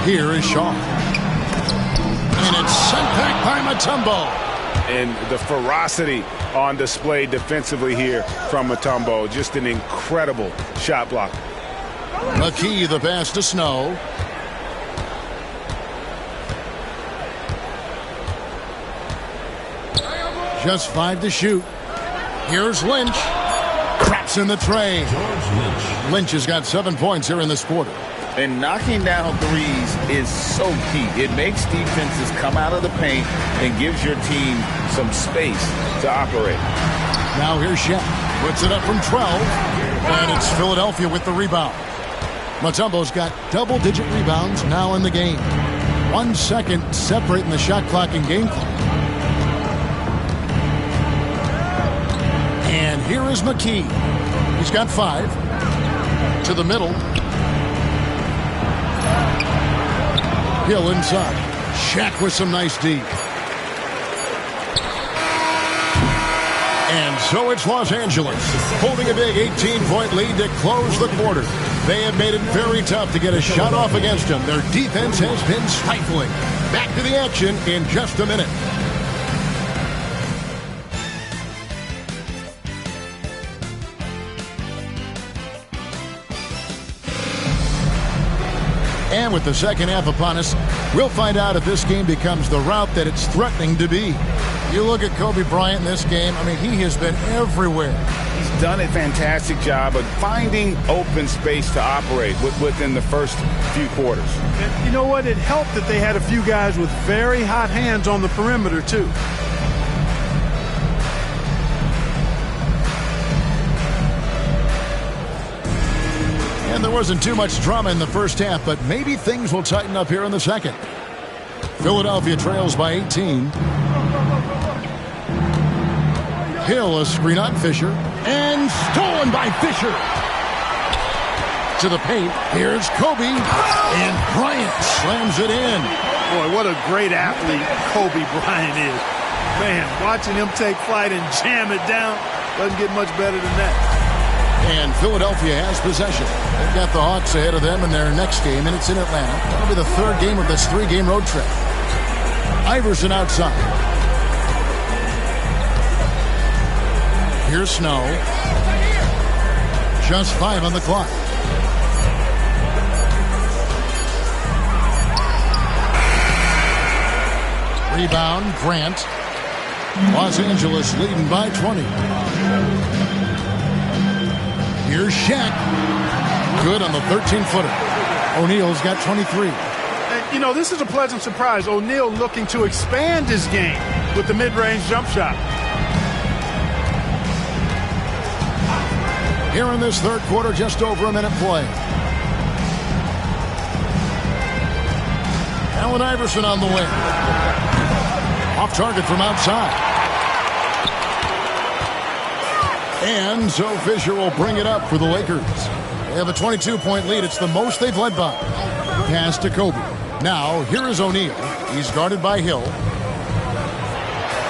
Here is Shaw. And it's sent back by Mutombo. And the ferocity on display defensively here from Mutombo. Just an incredible shot block. McKee, the pass to Snow. Just 5 to shoot. Here's Lynch. Craps in the tray. Lynch has got 7 points here in this quarter. And knocking down threes is so key. It makes defenses come out of the paint and gives your team some space to operate. Now here's Shaq. Puts it up from 12. And it's Philadelphia with the rebound. Mutombo's got double-digit rebounds now in the game. 1 second separating the shot clock and game clock. And here is McKee. He's got 5. To the middle. Hill inside. Shaq with some nice D. And so it's Los Angeles holding a big 18-point lead to close the quarter. They have made it very tough to get a shot off against them. Their defense has been stifling. Back to the action in just a minute. And with the second half upon us, we'll find out if this game becomes the route that it's threatening to be. You look at Kobe Bryant in this game, I mean, he has been everywhere. He's done a fantastic job of finding open space to operate within the first few quarters. And you know what? It helped that they had a few guys with very hot hands on the perimeter, too. And there wasn't too much drama in the first half, but maybe things will tighten up here in the second. Philadelphia trails by 18. Hill, a screen on Fisher. And stolen by Fisher. To the paint. Here's Kobe. And Bryant slams it in. Boy, what a great athlete Kobe Bryant is. Man, watching him take flight and jam it down doesn't get much better than that. And Philadelphia has possession. They've got the Hawks ahead of them in their next game, and it's in Atlanta. That'll be the third game of this 3-game road trip. Iverson outside. Here's Snow. Just 5 on the clock. Rebound, Grant. Los Angeles leading by 20. Here's Shaq. Good on the 13-footer. O'Neal's got 23. And, you know, this is a pleasant surprise. O'Neal looking to expand his game with the mid-range jump shot. Here in this third quarter, just over a minute play. Allen Iverson on the wing. Off target from outside. And so Fisher will bring it up for the Lakers. They have a 22-point lead. It's the most they've led by. Pass to Kobe. Now, here is O'Neal. He's guarded by Hill.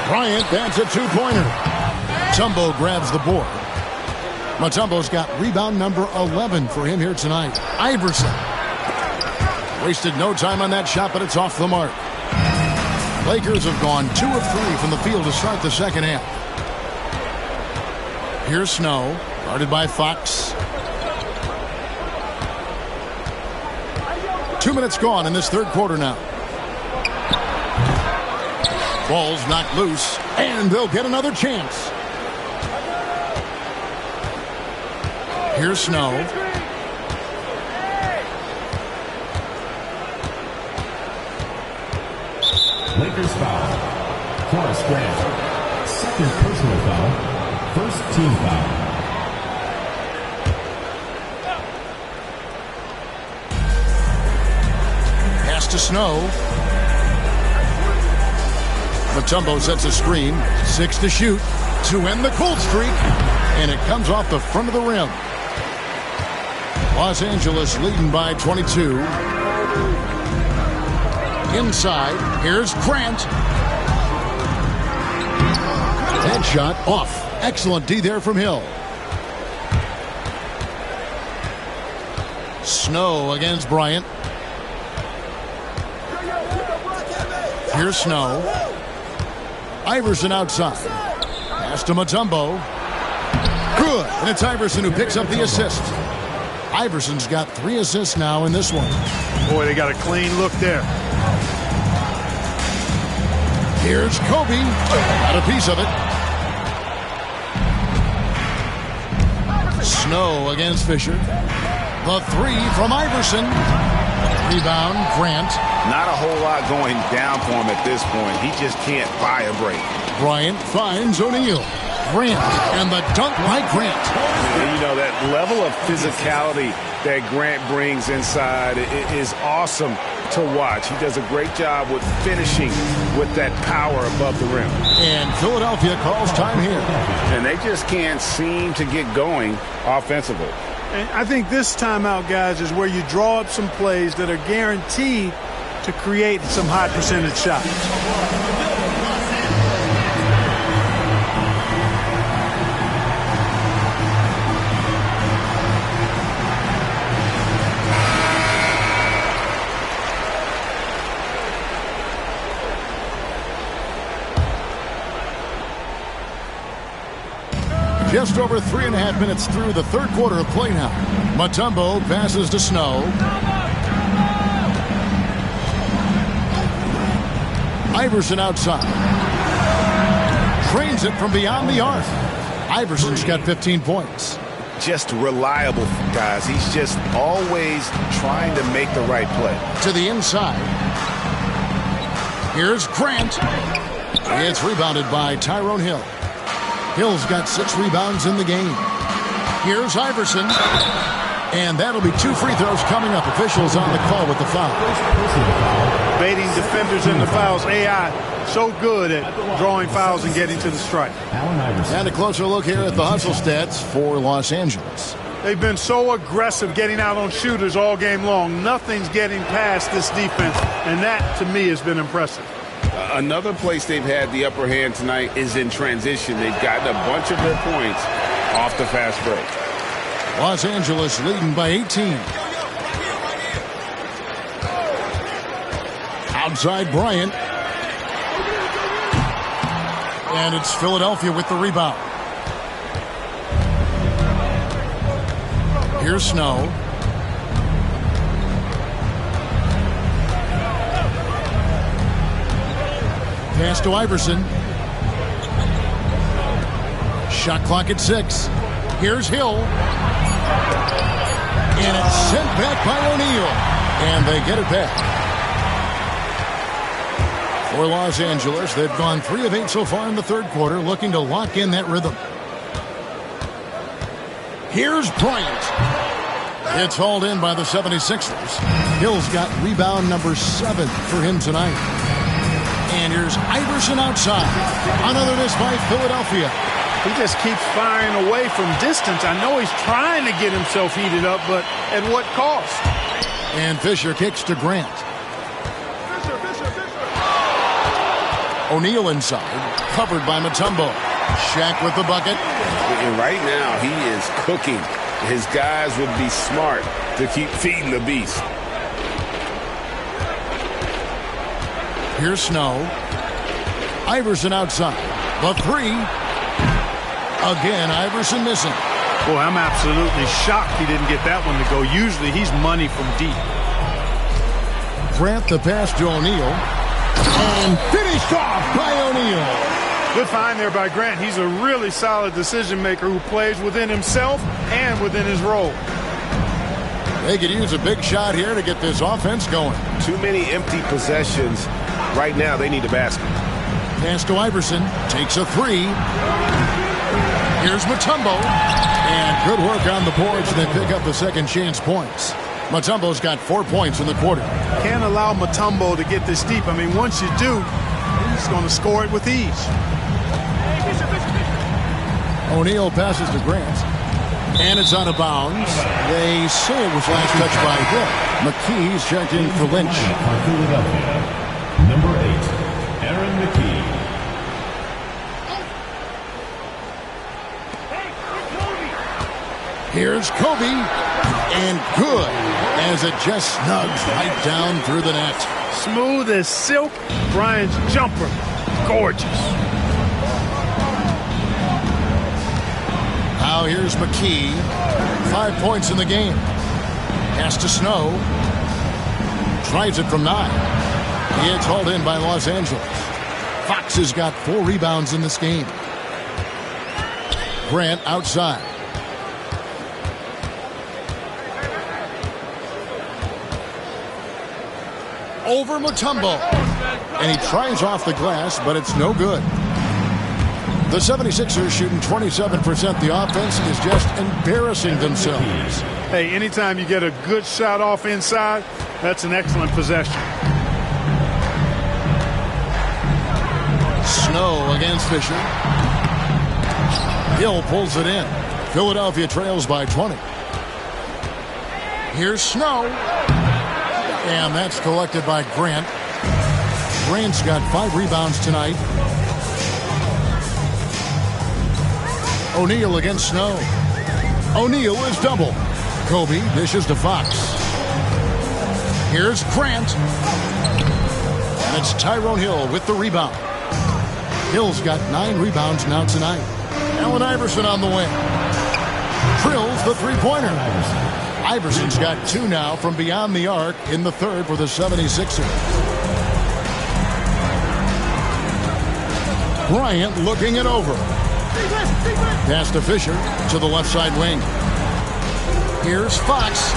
Bryant, that's a 2-pointer. Mutombo grabs the board. Mutombo's got rebound number 11 for him here tonight. Iverson. Wasted no time on that shot, but it's off the mark. Lakers have gone 2 of 3 from the field to start the second half. Here's Snow, guarded by Fox. 2 minutes gone in this third quarter now. Ball's knocked loose, and they'll get another chance. Here's Snow. Lakers foul. Horace Grant. Second personal foul. First team foul. Pass to Snow. Mutombo sets a screen. 6 to shoot to end the cold streak. And it comes off the front of the rim. Los Angeles leading by 22. Inside, here's Grant. Headshot off. Excellent D there from Hill. Snow against Bryant. Here's Snow. Iverson outside. Pass to Mutombo. Good. And it's Iverson who picks up the assist. Iverson's got 3 assists now in this one. Boy, they got a clean look there. Here's Kobe. Got a piece of it. Snow against Fisher. The 3 from Iverson. Rebound, Grant. Not a whole lot going down for him at this point. He just can't buy a break. Bryant finds O'Neal. Grant, and the dunk by Grant. And, you know, that level of physicality that Grant brings inside is awesome to watch. He does a great job with finishing with that power above the rim. And Philadelphia calls time here. And they just can't seem to get going offensively. And I think this timeout, guys, is where you draw up some plays that are guaranteed to create some high percentage shots. Just over 3.5 minutes through the third quarter of play now. Mutombo passes to Snow. Iverson outside. Trains it from beyond the arc. Iverson's got 15 points. Just reliable, guys. He's just always trying to make the right play. To the inside. Here's Grant. It's rebounded by Tyrone Hill. Hill's got 6 rebounds in the game. Here's Iverson. And that'll be 2 free throws coming up. Officials on the call with the foul. Baiting defenders in the fouls. AI so good at drawing fouls and getting to the stripe. And a closer look here at the hustle stats for Los Angeles. They've been so aggressive getting out on shooters all game long. Nothing's getting past this defense, and that, to me, has been impressive. Another place they've had the upper hand tonight is in transition. They've gotten a bunch of their points off the fast break. Los Angeles leading by 18. Outside Bryant. And it's Philadelphia with the rebound. Here's Snow. Pass to Iverson. Shot clock at 6. Here's Hill. And it's sent back by O'Neal. And they get it back. For Los Angeles, they've gone 3 of 8 so far in the third quarter, looking to lock in that rhythm. Here's Bryant. It's hauled in by the 76ers. Hill's got rebound number 7 for him tonight. And here's Iverson outside. Another miss by Philadelphia. He just keeps firing away from distance. I know he's trying to get himself heated up, but at what cost? And Fisher kicks to Grant. O'Neal inside, covered by Mutombo. Shaq with the bucket. And right now, he is cooking. His guys would be smart to keep feeding the beast. Here's Snow. Iverson outside. The 3. Again, Iverson missing. Boy, I'm absolutely shocked he didn't get that one to go. Usually he's money from deep. Grant the pass to O'Neal. And finished off by O'Neal. Good find there by Grant. He's a really solid decision maker who plays within himself and within his role. They could use a big shot here to get this offense going. Too many empty possessions. Right now, they need a basket. Pass to Iverson. Takes a 3. Here's Mutombo. And good work on the boards. They pick up the second chance points. Mutombo's got 4 points in the quarter. Can't allow Mutombo to get this deep. I mean, once you do, he's going to score it with ease. O'Neal passes to Grant. And it's out of bounds. They say it was last touched by Hill. McKee's checked in for Lynch. Number 8, Aaron McKee. Here's Kobe. And good. as it just snugs right down through the net. Smooth as silk. Bryant's jumper. Gorgeous. Now here's McKee. 5 points in the game. Pass to Snow. Tries it from 9. It's hauled in by Los Angeles. Fox has got 4 rebounds in this game. Grant outside. Over Mutombo. And he tries off the glass, but it's no good. The 76ers shooting 27%. The offense is just embarrassing themselves. Hey, anytime you get a good shot off inside, that's an excellent possession. Snow against Fisher. Hill pulls it in. Philadelphia trails by 20. Here's Snow. And that's collected by Grant. Grant's got 5 rebounds tonight. O'Neal against Snow. O'Neal is double. Kobe dishes to Fox. Here's Grant. And it's Tyrone Hill with the rebound. Hill's got 9 rebounds now tonight. Allen Iverson on the wing. Drills the three-pointer. Iverson's got 2 now from beyond the arc in the third for the 76ers. Bryant looking it over. Pass to Fisher to the left side wing. Here's Fox.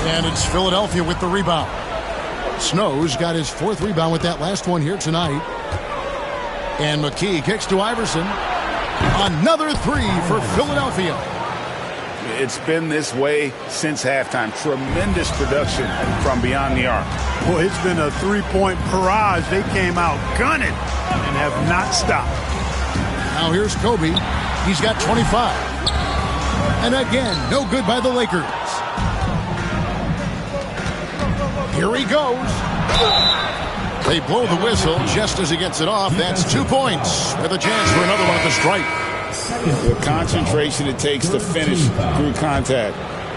And it's Philadelphia with the rebound. Snow's got his 4th rebound with that last one here tonight. And McKee kicks to Iverson. Another 3 for Philadelphia. It's been this way since halftime. Tremendous production from beyond the arc. Boy, it's been a 3-point barrage. They came out gunning and have not stopped. Now here's Kobe. He's got 25. And again, no good by the Lakers. Here he goes. They blow the whistle just as he gets it off. That's 2 points with a chance for another one at the stripe. The concentration it takes to finish through contact.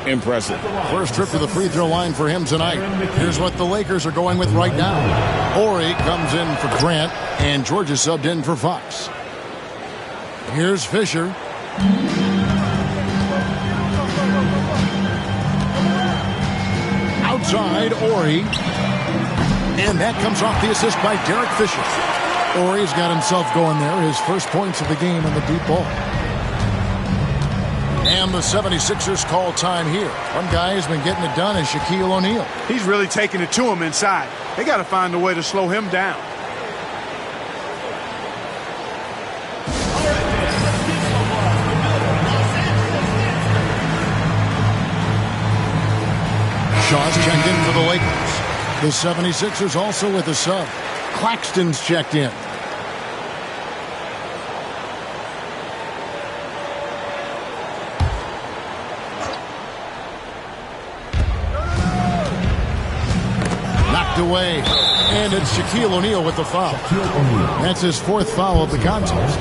Impressive. First trip to the free throw line for him tonight. Here's what the Lakers are going with right now. Horry comes in for Grant, and George is subbed in for Fox. Here's Fisher. Outside, Horry. And that comes off the assist by Derek Fisher. Horry's got himself going there. His first points of the game on the deep ball. And the 76ers call time here. One guy who's been getting it done is Shaquille O'Neal. He's really taking it to him inside. They got to find a way to slow him down. Shaw's checked in for the Lakers. The 76ers also with a sub. Claxton's checked in. Knocked away. And it's Shaquille O'Neal with the foul. That's his 4th foul of the contest.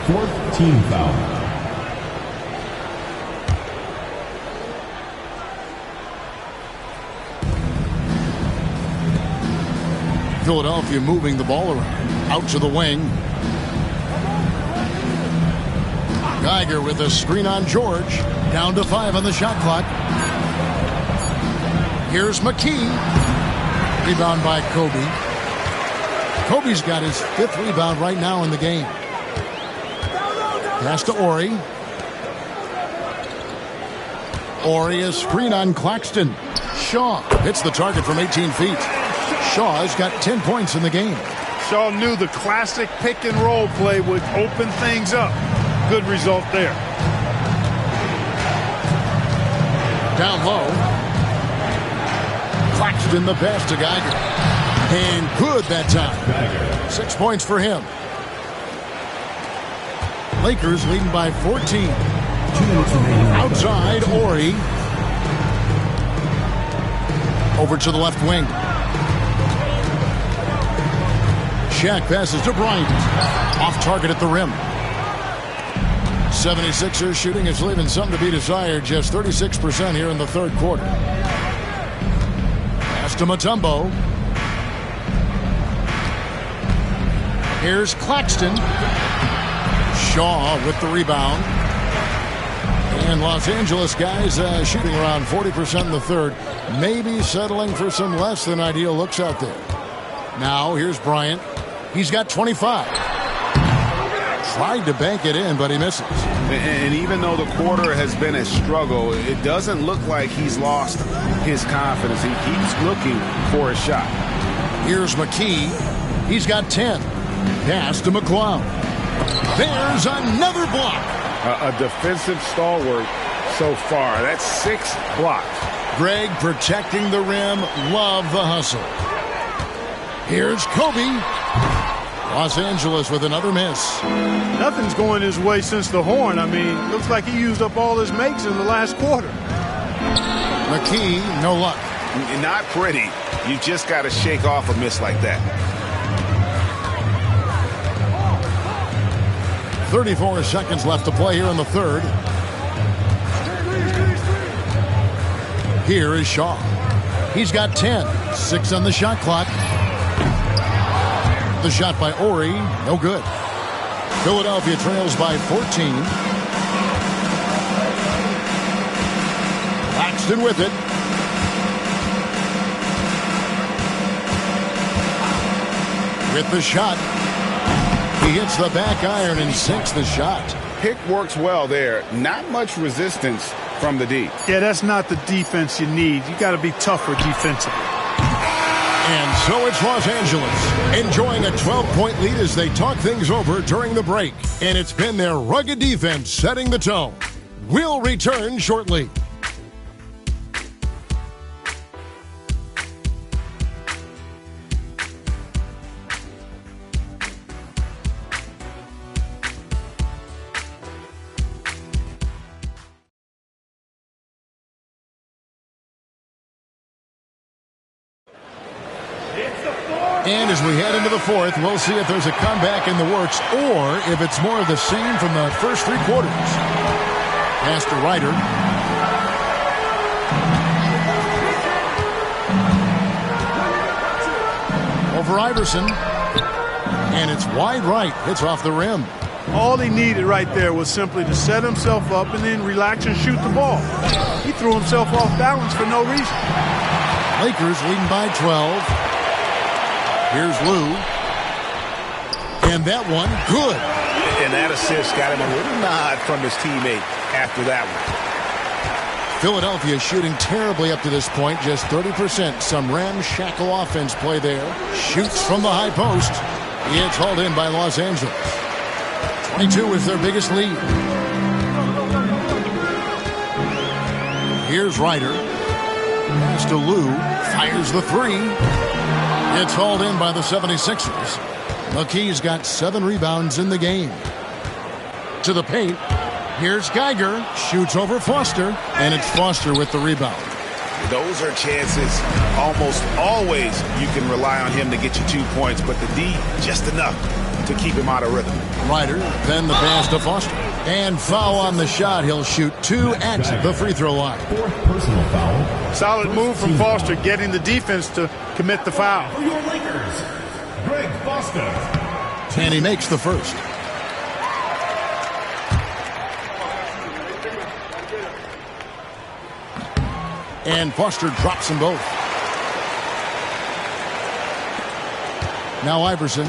4th team foul. Philadelphia moving the ball around. Out to the wing. Geiger with a screen on George. Down to 5 on the shot clock. Here's McKee. Rebound by Kobe. Kobe's got his 5th rebound right now in the game. Pass to Horry. Horry a screen on Claxton. Shaw hits the target from 18 feet. Shaw's got 10 points in the game. Shaw knew the classic pick and roll play would open things up. Good result there. Down low. Claxton the pass to Geiger. And good that time. 6 points for him. Lakers leading by 14. Outside, Horry. Over to the left wing. Shaq passes to Bryant. Off target at the rim. 76ers shooting is leaving something to be desired. Just 36% here in the third quarter. to Mutombo. Here's Claxton. Shaw with the rebound. And Los Angeles guys shooting around 40% in the third. Maybe settling for some less than ideal looks out there. Now here's Bryant. He's got 25. Tried to bank it in, but he misses. And even though the quarter has been a struggle, it doesn't look like he's lost his confidence. He keeps looking for a shot. Here's McKee. He's got 10. Pass to McCloud. There's another block. A defensive stalwart so far. That's 6 blocks. Greg protecting the rim. Love the hustle. Here's Kobe. Los Angeles with another miss. Nothing's going his way since the horn. I mean, looks like he used up all his makes in the last quarter. McKee, no luck. Not pretty. You just got to shake off a miss like that. 34 seconds left to play here in the third. Here is Shaw. He's got 10. 6 on the shot clock. The shot by Ori, no good. Philadelphia trails by 14. Claxton with it. With the shot. He hits the back iron and sinks the shot. Pick works well there. Not much resistance from the D. Yeah, that's not the defense you need. You got to be tougher defensively. And so it's Los Angeles enjoying a 12-point lead as they talk things over during the break. And it's been their rugged defense setting the tone. We'll return shortly. And as we head into the fourth, we'll see if there's a comeback in the works or if it's more of the same from the first 3 quarters. Pass to Ryder. Over Iverson. And it's wide right. Hits off the rim. All he needed right there was simply to set himself up and then relax and shoot the ball. He threw himself off balance for no reason. Lakers leading by 12. Here's Lou. And that one, good. And that assist got him a little nod from his teammate after that one. Philadelphia shooting terribly up to this point, just 30%. Some ramshackle offense play there. Shoots from the high post. It's hauled in by Los Angeles. 22 is their biggest lead. Here's Ryder. Pass to Lou. Fires the 3. It's hauled in by the 76ers. McKee's got 7 rebounds in the game. To the paint. Here's Geiger. Shoots over Foster. And it's Foster with the rebound. Those are chances almost always you can rely on him to get you 2 points, but the D just enough to keep him out of rhythm. Ryder, then the pass to Foster. And foul on the shot. He'll shoot 2 at the free throw line. 4th personal foul. Solid move from Foster, getting the defense to commit the foul. For your Lakers, Greg Foster. And he makes the first. And Foster drops them both. Now Iverson.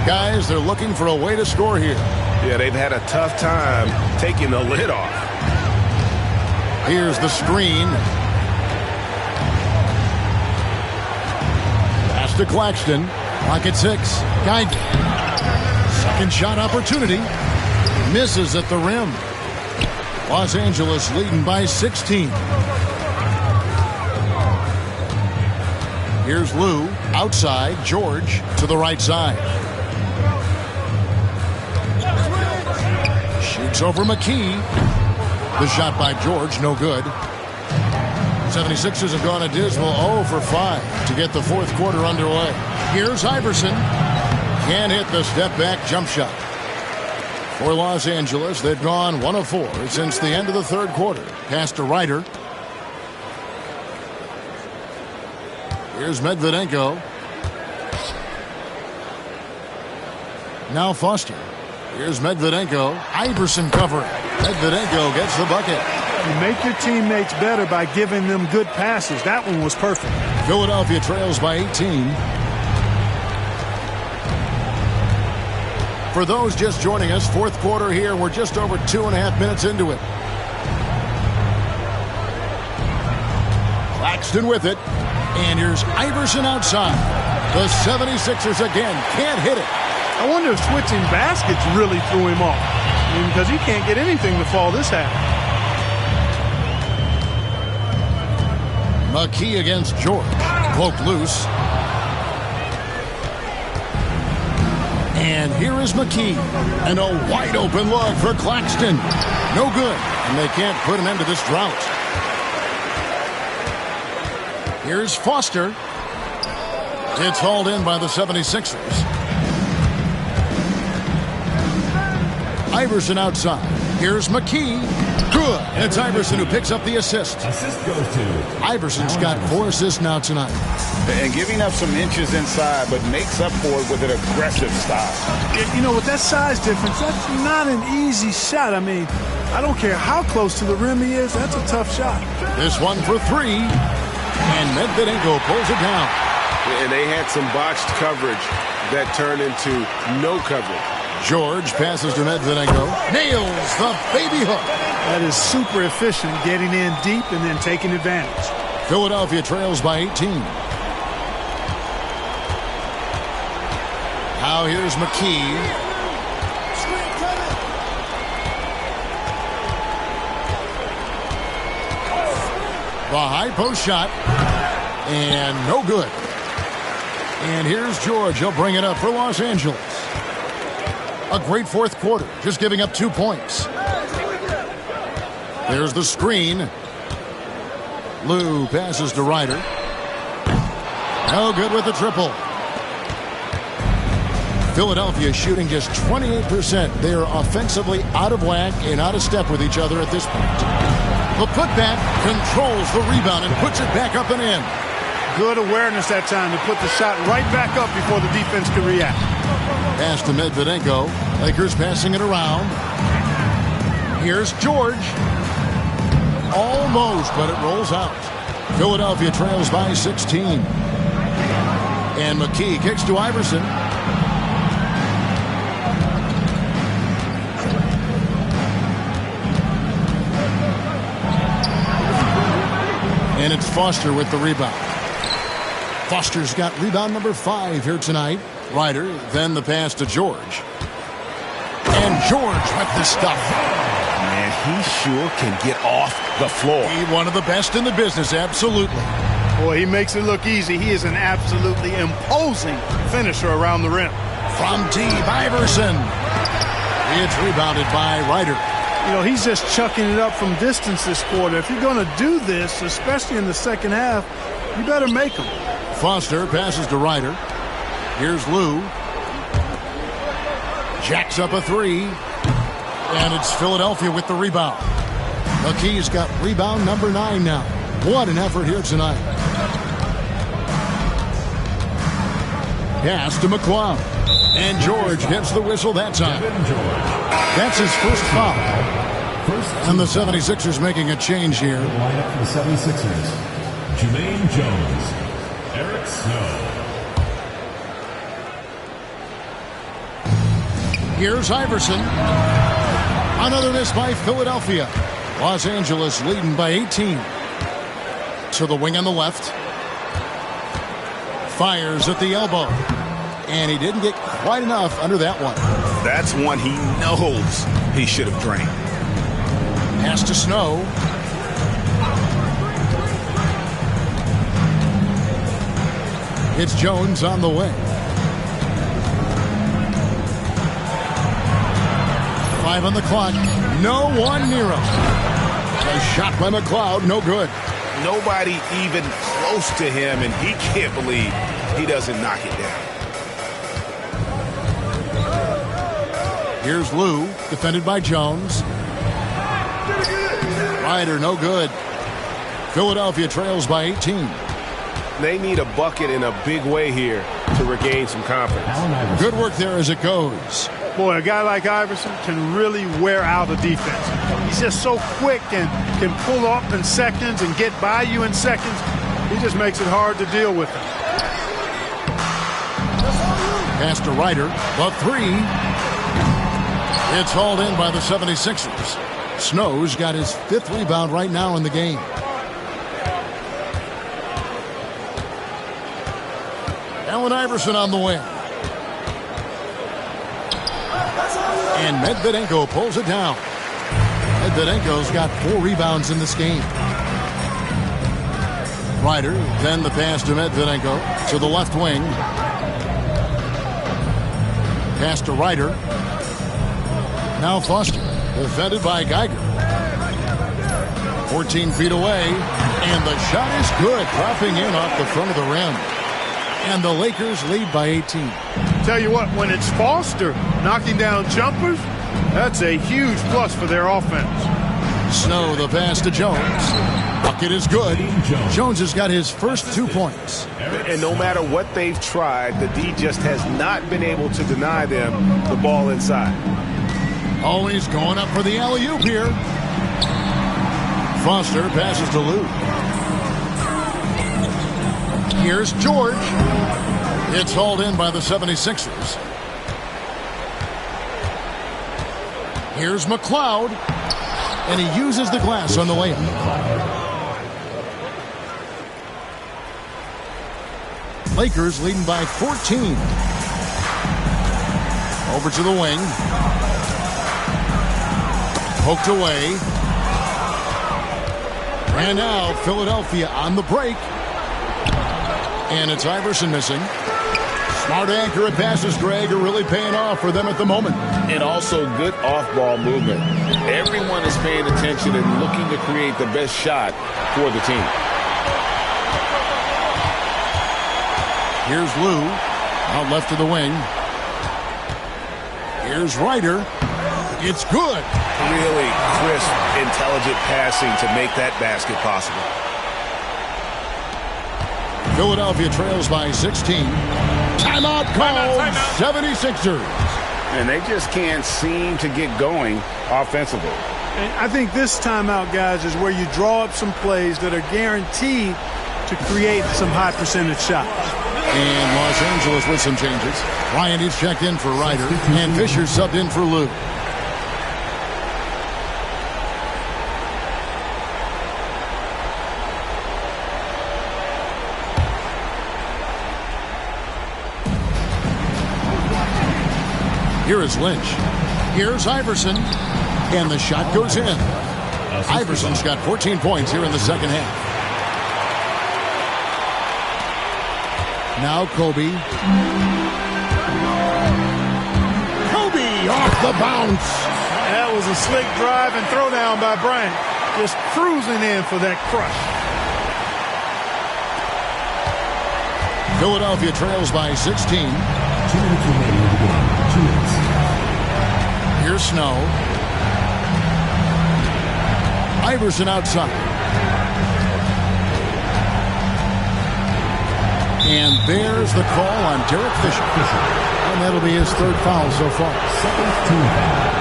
Guys, they're looking for a way to score here. Yeah, they've had a tough time taking the lid off. Here's the screen. Pass to Claxton. Clock at 6. Geiger. Second shot opportunity. Misses at the rim. Los Angeles leading by 16. Here's Lou. Outside. George to the right side. Shoots over McKee. The shot by George, no good. 76ers have gone a dismal 0 for 5 to get the fourth quarter underway. Here's Iverson. Can't hit the step-back jump shot. For Los Angeles, they've gone 1 of 4 since the end of the third quarter. Pass to Ryder. Here's Medvedenko. Now Foster. Here's Medvedenko. Iverson covering. Medvedenko gets the bucket. You make your teammates better by giving them good passes. That one was perfect. Philadelphia trails by 18. For those just joining us, fourth quarter here. We're just over 2.5 minutes into it. Claxton with it. And here's Iverson outside. The 76ers again can't hit it. I wonder if switching baskets really threw him off. Because he can't get anything to fall this half. McKee against George. Broke loose. And here is McKee. And a wide open look for Claxton. No good. And they can't put an end to this drought. Here's Foster. It's hauled in by the 76ers. Iverson outside. Here's McKee. Good. And it's Iverson who picks up the assist. Assist goes to Iverson's got 4 assists now tonight. And giving up some inches inside, but makes up for it with an aggressive style. You know, with that size difference, that's not an easy shot. I mean, I don't care how close to the rim he is. That's a tough shot. This one for 3. And Medvedenko pulls it down. And they had some botched coverage that turned into no coverage. George passes to Medvedenko. Nails the baby hook. That is super efficient, getting in deep and then taking advantage. Philadelphia trails by 18. Now here's McKee. The high post shot. And no good. And here's George. He'll bring it up for Los Angeles. A great fourth quarter, just giving up 2 points. There's the screen. Lou passes to Ryder. No good with the triple. Philadelphia shooting just 28%. They are offensively out of whack and out of step with each other at this point. The putback controls the rebound and puts it back up and in. Good awareness that time to put the shot right back up before the defense could react. Pass to Medvedenko. Lakers passing it around. Here's George. Almost, but it rolls out. Philadelphia trails by 16. And McKee kicks to Iverson. And it's Foster with the rebound. Foster's got rebound number 5 here tonight. Ryder, then the pass to George. And George with the stuff. Man, he sure can get off the floor. He's one of the best in the business, absolutely. Boy, he makes it look easy. He is an absolutely imposing finisher around the rim. From deep, Iverson. It's rebounded by Ryder. You know, he's just chucking it up from distance this quarter. If you're going to do this, especially in the second half, you better make them. Foster passes to Ryder. Here's Lou. Jacks up a 3. And it's Philadelphia with the rebound. McKee's got rebound number 9 now. What an effort here tonight. Pass to McClung. And George gets the whistle that time. That's his first foul. And the 76ers making a change here. Lineup for the 76ers. Jermaine Jones. Eric Snow. Here's Iverson. Another miss by Philadelphia. Los Angeles leading by 18. To the wing on the left. Fires at the elbow. And he didn't get quite enough under that one. That's one he knows he should have drained. Pass to Snow. It's Jones on the way. 5 on the clock. No one near him. A shot by McLeod, no good. Nobody even close to him, and he can't believe he doesn't knock it down. Here's Lou, defended by Jones. Ryder, no good. Philadelphia trails by 18. They need a bucket in a big way here to regain some confidence. Good work there as it goes. Boy, a guy like Iverson can really wear out a defense. He's just so quick and can pull up in seconds and get by you in seconds. He just makes it hard to deal with him. Pass to Ryder, the three. It's hauled in by the 76ers. Snow's got his 5th rebound right now in the game. Allen Iverson on the wing. And Medvedenko pulls it down. Medvedenko's got 4 rebounds in this game. Ryder, then the pass to Medvedenko to the left wing. Pass to Ryder. Now Foster, defended by Geiger. 14 feet away, and the shot is good, dropping in off the front of the rim. And the Lakers lead by 18. Tell you what, when it's Foster knocking down jumpers, that's a huge plus for their offense. Snow, the pass to Jones. Bucket is good. Jones has got his first 2 points. And no matter what they've tried, the D just has not been able to deny them the ball inside. Always going up for the alley-oop here. Foster passes to Lou. Here's George. It's hauled in by the 76ers. Here's McLeod. And he uses the glass on the layup. Lakers leading by 14. Over to the wing. Poked away. And now Philadelphia on the break. And it's Iverson missing. Smart anchor and passes, Greg, are really paying off for them at the moment. And also good off-ball movement. Everyone is paying attention and looking to create the best shot for the team. Here's Lou, out left to the wing. Here's Ryder. It's good. Really crisp, intelligent passing to make that basket possible. Philadelphia trails by 16. Timeout called. 76ers. And they just can't seem to get going offensively. And I think this timeout, guys, is where you draw up some plays that are guaranteed to create some high percentage shots. And Los Angeles with some changes. Ryan is checked in for Ryder, and Fisher subbed in for Lou. Here is Lynch. Here's Iverson. And the shot goes in. Iverson's got 14 points here in the second half. Now Kobe. Kobe off the bounce. That was a slick drive and throwdown by Bryant. Just cruising in for that crush. Philadelphia trails by 16. 2 minutes remaining in the game. 2 minutes. Here's Snow. Iverson outside. And there's the call on Derek Fisher. And that'll be his 3rd foul so far. Second team foul.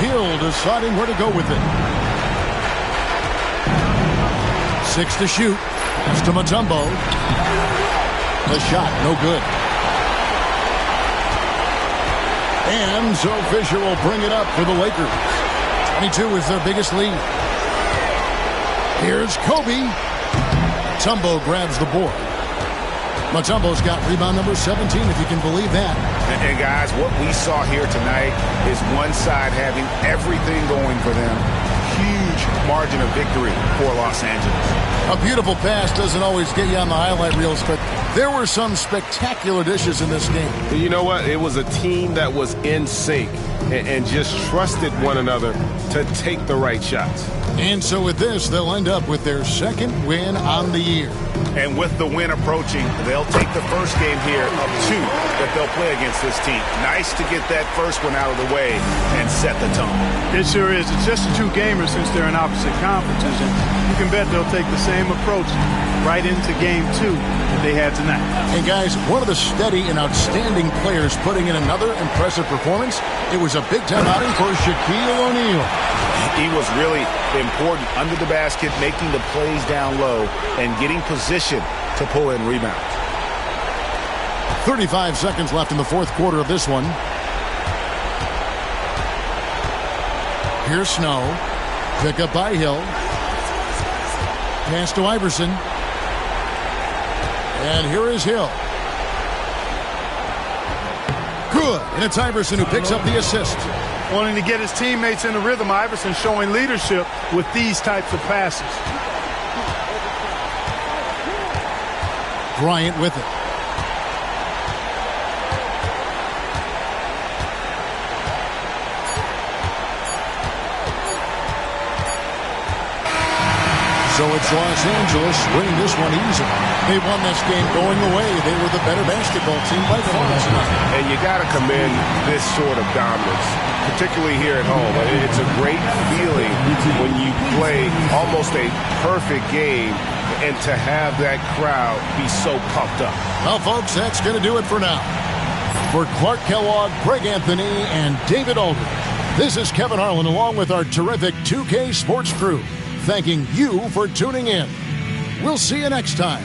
Hill deciding where to go with it. 6 to shoot. Pass to Mutombo. The shot, no good. And so Fisher will bring it up for the Lakers. 22 is their biggest lead. Here's Kobe. Mutombo grabs the board. Mutombo's got rebound number 17, if you can believe that. And guys, what we saw here tonight is one side having everything going for them. Huge margin of victory for Los Angeles. A beautiful pass doesn't always get you on the highlight reels, but there were some spectacular dishes in this game. You know what? It was a team that was in sync and just trusted one another to take the right shots. And so with this, they'll end up with their 2nd win on the year. And with the win approaching, they'll take the first game here of 2 that they'll play against this team. Nice to get that first one out of the way and set the tone. It sure is. It's just a 2-gamer since they're in opposite conferences, and you can bet they'll take the same approach right into game 2 that they had tonight. And guys, one of the steady and outstanding players putting in another impressive performance. It was a big-time outing for Shaquille O'Neal. He was really important under the basket, making the plays down low and getting position to pull in rebounds. 35 seconds left in the fourth quarter of this one. Here's Snow. Pick up by Hill. Pass to Iverson. And here is Hill. Good. And it's Iverson who picks up the assist. Wanting to get his teammates in the rhythm, Iverson showing leadership with these types of passes. Bryant with it. So it's Los Angeles winning this one easily. They won this game going away. They were the better basketball team by far tonight. And you got to commend this sort of dominance, particularly here at home. It's a great feeling when you play almost a perfect game and to have that crowd be so pumped up. Well, folks, that's going to do it for now. For Clark Kellogg, Greg Anthony, and David Aldridge, this is Kevin Harlan along with our terrific 2K Sports crew, thanking you for tuning in. We'll see you next time.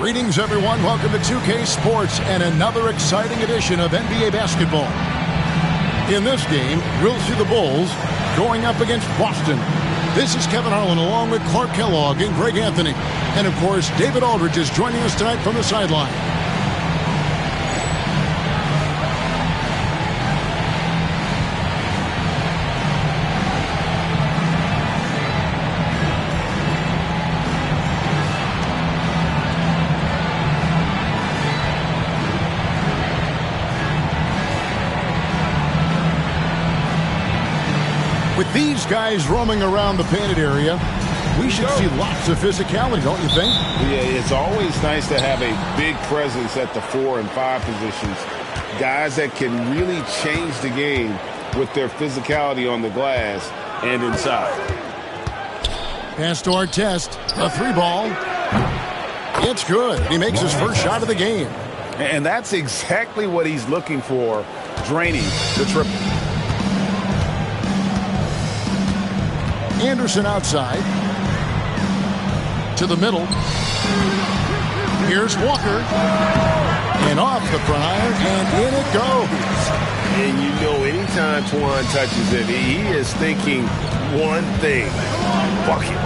Greetings, everyone. Welcome to 2K Sports and another exciting edition of NBA basketball. In this game, we'll see the Bulls going up against Boston. This is Kevin Harlan along with Clark Kellogg and Greg Anthony. And, of course, David Aldridge is joining us tonight from the sideline. With these guys roaming around the painted area, we should see lots of physicality, don't you think? Yeah, it's always nice to have a big presence at the 4 and 5 positions. Guys that can really change the game with their physicality on the glass and inside. Pass to Artest, a 3-ball. It's good. He makes his first shot of the game. And that's exactly what he's looking for, draining the triple. Anderson outside. To the middle. Here's Walker. And off the prior, and in it goes. And you know, anytime Twan touches it, he is thinking one thing. Bucket.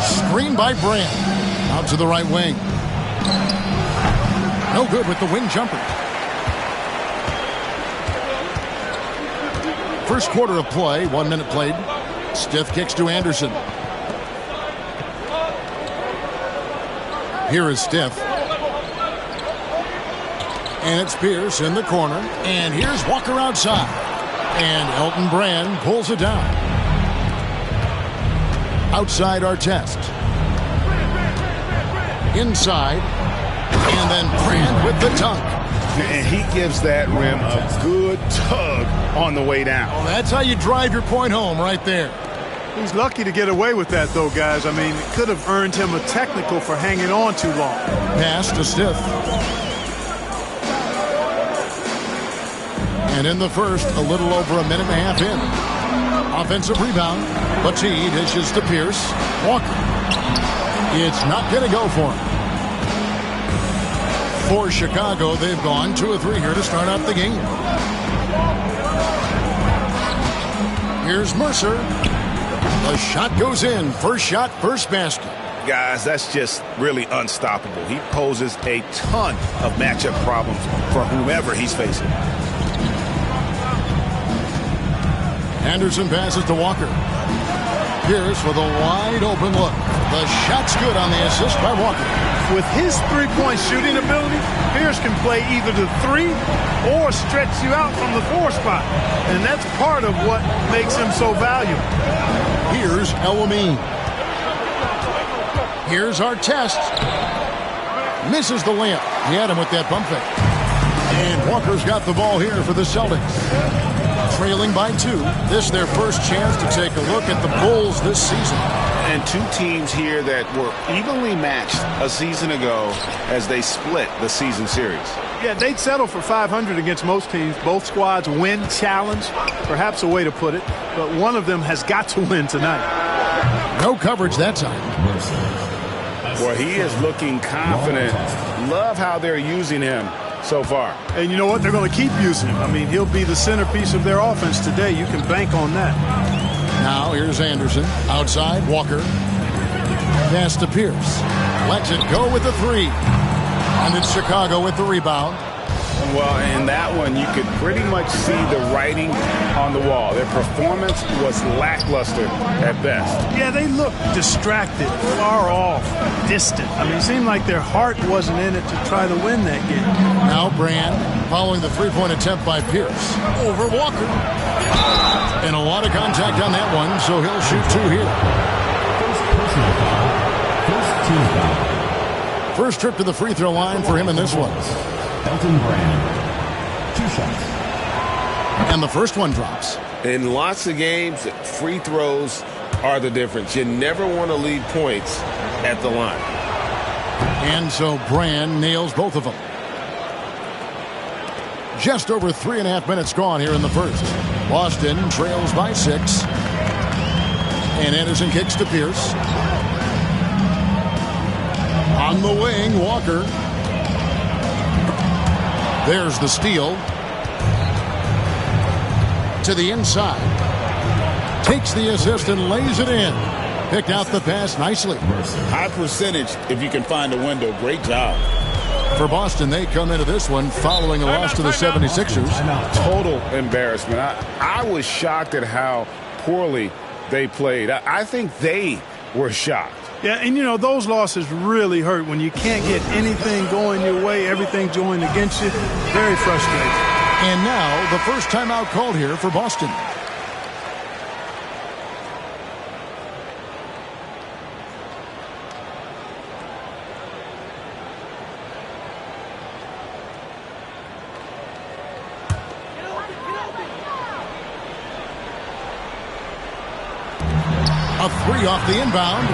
Screen by Brand. Out to the right wing. No good with the wing jumper. First quarter of play, 1 minute played. Stiff kicks to Anderson. Here is Stiff. And it's Pierce in the corner. And here's Walker outside. And Elton Brand pulls it down. Outside Artest. Inside. And then Brand with the dunk. And he gives that rim a good tug on the way down. Well, that's how you drive your point home right there. He's lucky to get away with that, though, guys. I mean, it could have earned him a technical for hanging on too long. Pass to Stiff. And in the first, a little over a minute and a half in. Offensive rebound. Petit dishes to Pierce. Walker. It's not going to go for him. For Chicago, they've gone 2 of 3 here to start out the game. Here's Mercer. The shot goes in. First shot, first basket. Guys, that's just really unstoppable. He poses a ton of matchup problems for whomever he's facing. Anderson passes to Walker. Pierce with a wide open look. The shot's good on the assist by Walker. With his three-point shooting ability, Pierce can play either the 3 or stretch you out from the 4 spot. And that's part of what makes him so valuable. Here's El-Amin. Here's Artest. Misses the layup. He had him with that pump fake. And Walker's got the ball here for the Celtics. Trailing by 2. This is their first chance to take a look at the Bulls this season. And 2 teams here that were evenly matched a season ago as they split the season series. Yeah, they'd settle for 500 against most teams. Both squads win challenge, perhaps a way to put it. But one of them has got to win tonight. No coverage that time. Well, he is looking confident. Love how they're using him so far. And you know what? They're going to keep using him. I mean, he'll be the centerpiece of their offense today. You can bank on that. Now here's Anderson. Outside, Walker. Pass to Pierce. Lets it go with the 3. And it's Chicago with the rebound. Well, in that one, you could pretty much see the writing on the wall. Their performance was lackluster at best. Yeah, they looked distracted, far off, distant. I mean, it seemed like their heart wasn't in it to try to win that game. Now Brand following the 3-point attempt by Pierce. Over Walker. And a lot of contact on that one, so he'll shoot 2 here. First personal foul. First team foul. First trip to the free throw line for him in this one. Elton Brand. 2 shots. And the first one drops. In lots of games, free throws are the difference. You never want to leave points at the line. And so Brand nails both of them. Just over 3.5 minutes gone here in the first. Boston trails by 6. And Anderson kicks to Pierce. On the wing, Walker. There's the steal. To the inside. Takes the assist and lays it in. Picked out the pass nicely. High percentage if you can find a window. Great job. For Boston, they come into this one following a loss to the 76ers. Total embarrassment. I was shocked at how poorly they played. I think they were shocked. Yeah, and you know, those losses really hurt when you can't get anything going your way, everything's going against you. Very frustrating. And now the first timeout called here for Boston. A three off the inbound.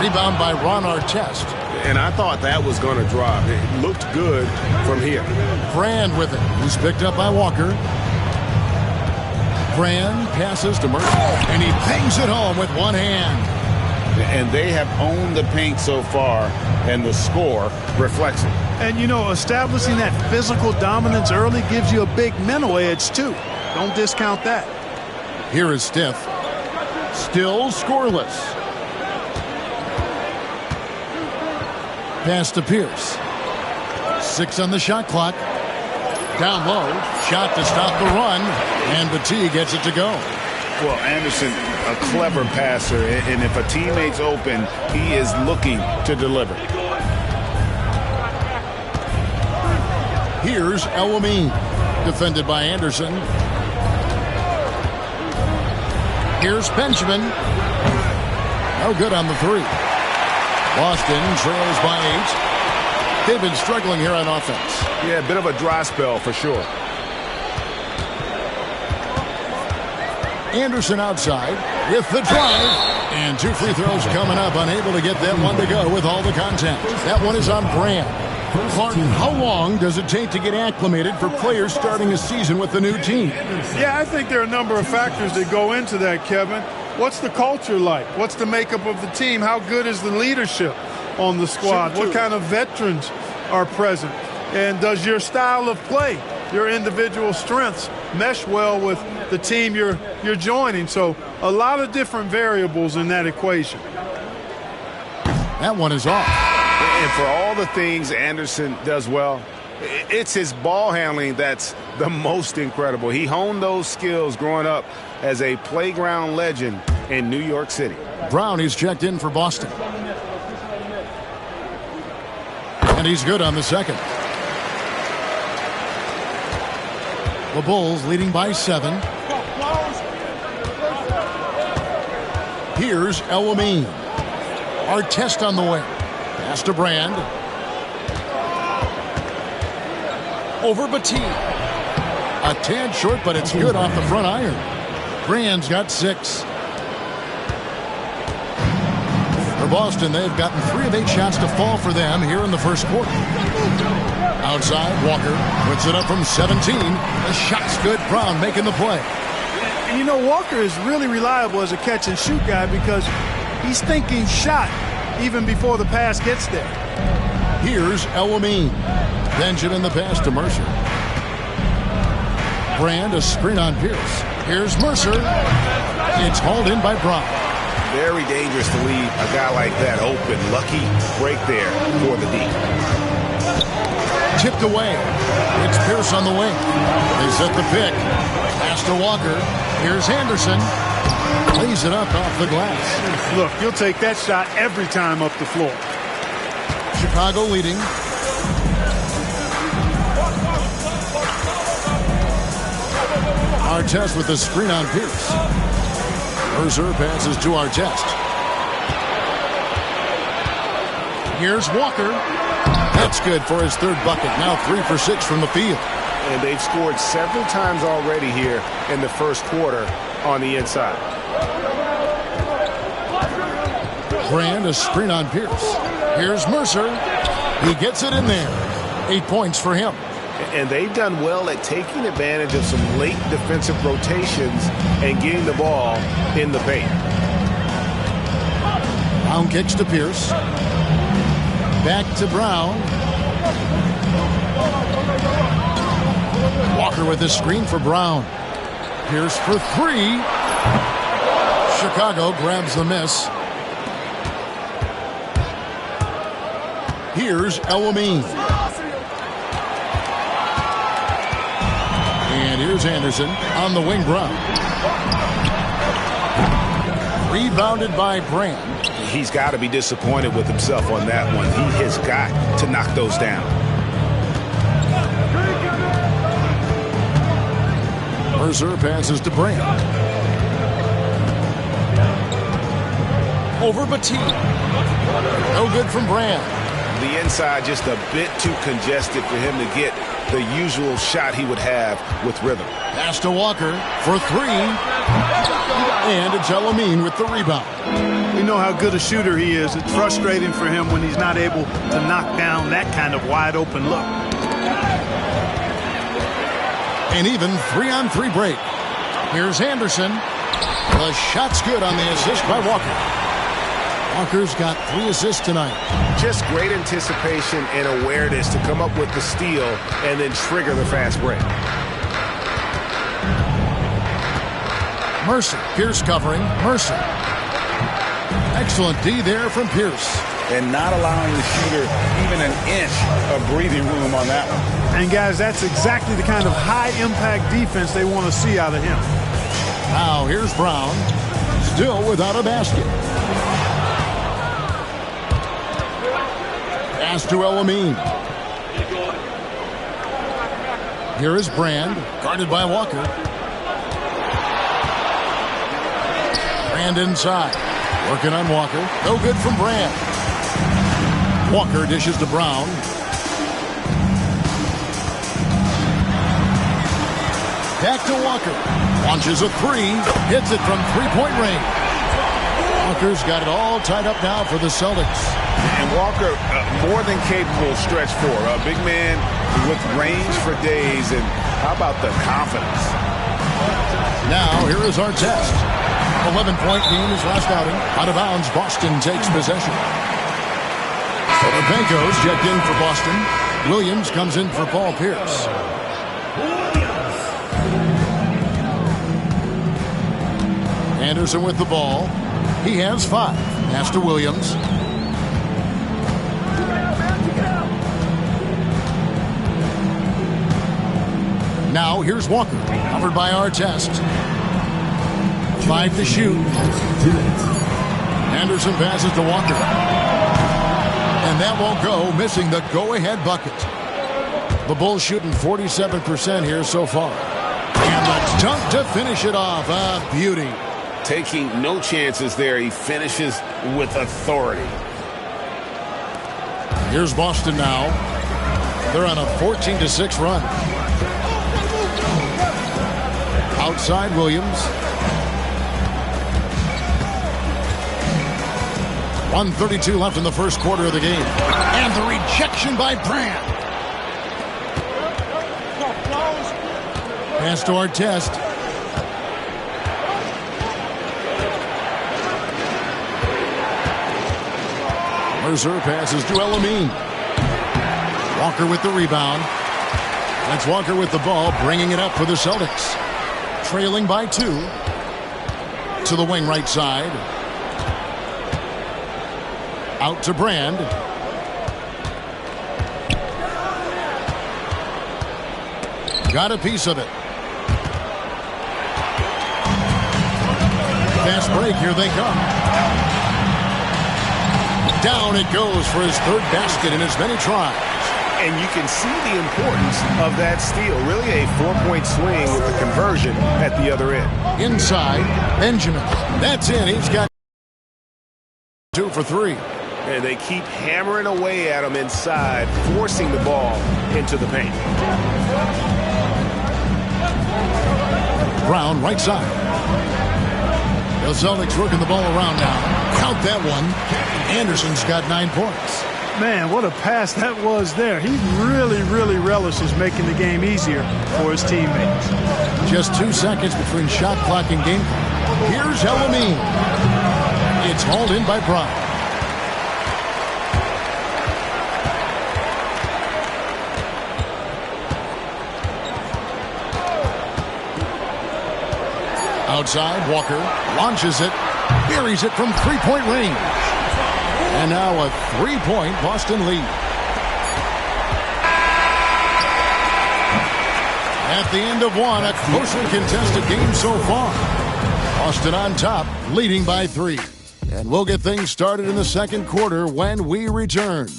Rebound by Ron Artest. And I thought that was going to drop. It looked good from here. Brand with it. He's picked up by Walker. Brand passes to Murphy. And he bangs it home with one hand. And they have owned the paint so far, and the score reflects it. And, you know, establishing that physical dominance early gives you a big mental edge, too. Don't discount that. Here is Steph. Still scoreless. Pass to Pierce. 6 on the shot clock. Down low. Shot to stop the run. And Batie gets it to go. Well, Anderson, a clever passer. And if a teammate's open, he is looking to deliver. Here's El Amin. Defended by Anderson. Here's Benjamin. No good on the three. Boston trails by 8. They've been struggling here on offense. Yeah, a bit of a dry spell for sure. Anderson outside with the drive. And 2 free throws coming up. Unable to get that one to go with all the contact. That one is on Brand. Clark, how long does it take to get acclimated for players starting a season with the new team? Yeah, I think there are a number of factors that go into that, Kevin. What's the culture like? What's the makeup of the team? How good is the leadership on the squad? What kind of veterans are present? And does your style of play, your individual strengths, mesh well with the team you're joining? So a lot of different variables in that equation. That one is off. And for all the things Anderson does well, it's his ball handling that's the most incredible. He honed those skills growing up as a playground legend in New York City. Brown, he's checked in for Boston. And he's good on the second. The Bulls leading by 7. Here's El Amin. Artest on the wing. Pass to Brand. Over Batie. A tad short, but it's good off the front iron. Brand's got 6. For Boston, they've gotten 3 of 8 shots to fall for them here in the first quarter. Outside, Walker puts it up from 17. The shot's good. Brown making the play. And you know, Walker is really reliable as a catch-and-shoot guy because he's thinking shot even before the pass gets there. Here's El Amin. Benjamin the pass to Mercer. Brand a screen on Pierce. Here's Mercer. It's hauled in by Brown. Very dangerous to leave a guy like that open. Lucky break there for the D. Tipped away. It's Pierce on the wing. They set the pick. Pass to Walker. Here's Anderson. Lays it up off the glass. Look, you'll take that shot every time up the floor. Chicago leading. Artest with the screen on Pierce. Mercer passes to Artest. Here's Walker. That's good for his 3rd bucket. Now 3 for 6 from the field. And they've scored several times already here in the first quarter on the inside. Brand a screen on Pierce. Here's Mercer. He gets it in there. 8 points for him. And they've done well at taking advantage of some late defensive rotations and getting the ball in the paint. Brown kicks to Pierce. Back to Brown. Walker with the screen for Brown. Pierce for three. Chicago grabs the miss. Here's El-Amin. And here's Anderson on the wing. Brown. Rebounded by Brand. He's got to be disappointed with himself on that one. He has got to knock those down. Mercer passes to Brand. Over Bateen. No good from Brand. The inside just a bit too congested for him to get the usual shot he would have with rhythm. Pass to Walker for three. And it's El-Amin with the rebound. We know how good a shooter he is. It's frustrating for him when he's not able to knock down that kind of wide open look. An even 3-on-3 break. Here's Anderson. The shot's good on the assist by Walker. Walker's got 3 assists tonight. Just great anticipation and awareness to come up with the steal and then trigger the fast break. Mercer. Pierce covering. Mercer. Excellent D there from Pierce. And not allowing the shooter even an inch of breathing room on that one. And, guys, that's exactly the kind of high-impact defense they want to see out of him. Now here's Brown. Still without a basket. Pass to El-Amin. Here is Brand. Guarded by Walker. Brand inside. Working on Walker. No good from Brand. Walker dishes to Brown. Back to Walker. Launches a three. Hits it from three-point range. Walker's got it all tied up now for the Celtics. And Walker, more than capable stretch four. A big man with range for days. And how about the confidence? Now, here is our test. 11-point game is last outing. Out of bounds, Boston takes possession. Olenko's checked in for Boston. Williams comes in for Paul Pierce. Anderson with the ball. He has 5. Pass to Williams. Now here's Walker. Covered by Artest. 5 to shoot. Anderson passes to Walker. And that won't go, missing the go-ahead bucket. The Bulls shooting 47% here so far. And the dunk to finish it off. A beauty. Taking no chances there. He finishes with authority. Here's Boston now. They're on a 14-6 run. Outside Williams. 1:32 left in the first quarter of the game. And the rejection by Brand. Pass to Artest. Mercer passes to El-Amin. Walker with the rebound. That's Walker with the ball, bringing it up for the Celtics. Trailing by 2. To the wing right side. Out to Brand. Got a piece of it. Fast break, here they come. Down it goes for his 3rd basket in as many tries. And you can see the importance of that steal. Really a 4-point swing with the conversion at the other end. Inside, Benjamin. That's in. He's got 2 for 3. And they keep hammering away at him inside, forcing the ball into the paint. Brown, right side. The Celtics working the ball around now. Count that one. Anderson's got 9 points. Man, what a pass that was there. He really, really relishes making the game easier for his teammates. Just 2 seconds between shot clock and game clock. Here's El-Amin. It's hauled in by Brown. Outside, Walker launches it, buries it from three-point range. And now a three-point Boston lead. At the end of one, a closely contested game so far. Boston on top, leading by 3. And we'll get things started in the second quarter when we return.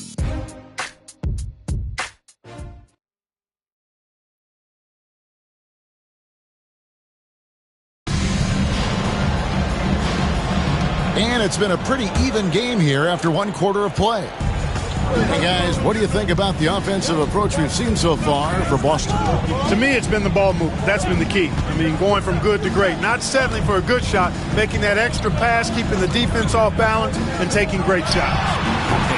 And it's been a pretty even game here after one quarter of play. Hey guys, what do you think about the offensive approach we've seen so far for Boston? To me, it's been the ball movement. That's been the key. I mean, going from good to great. Not settling for a good shot, making that extra pass, keeping the defense off balance, and taking great shots.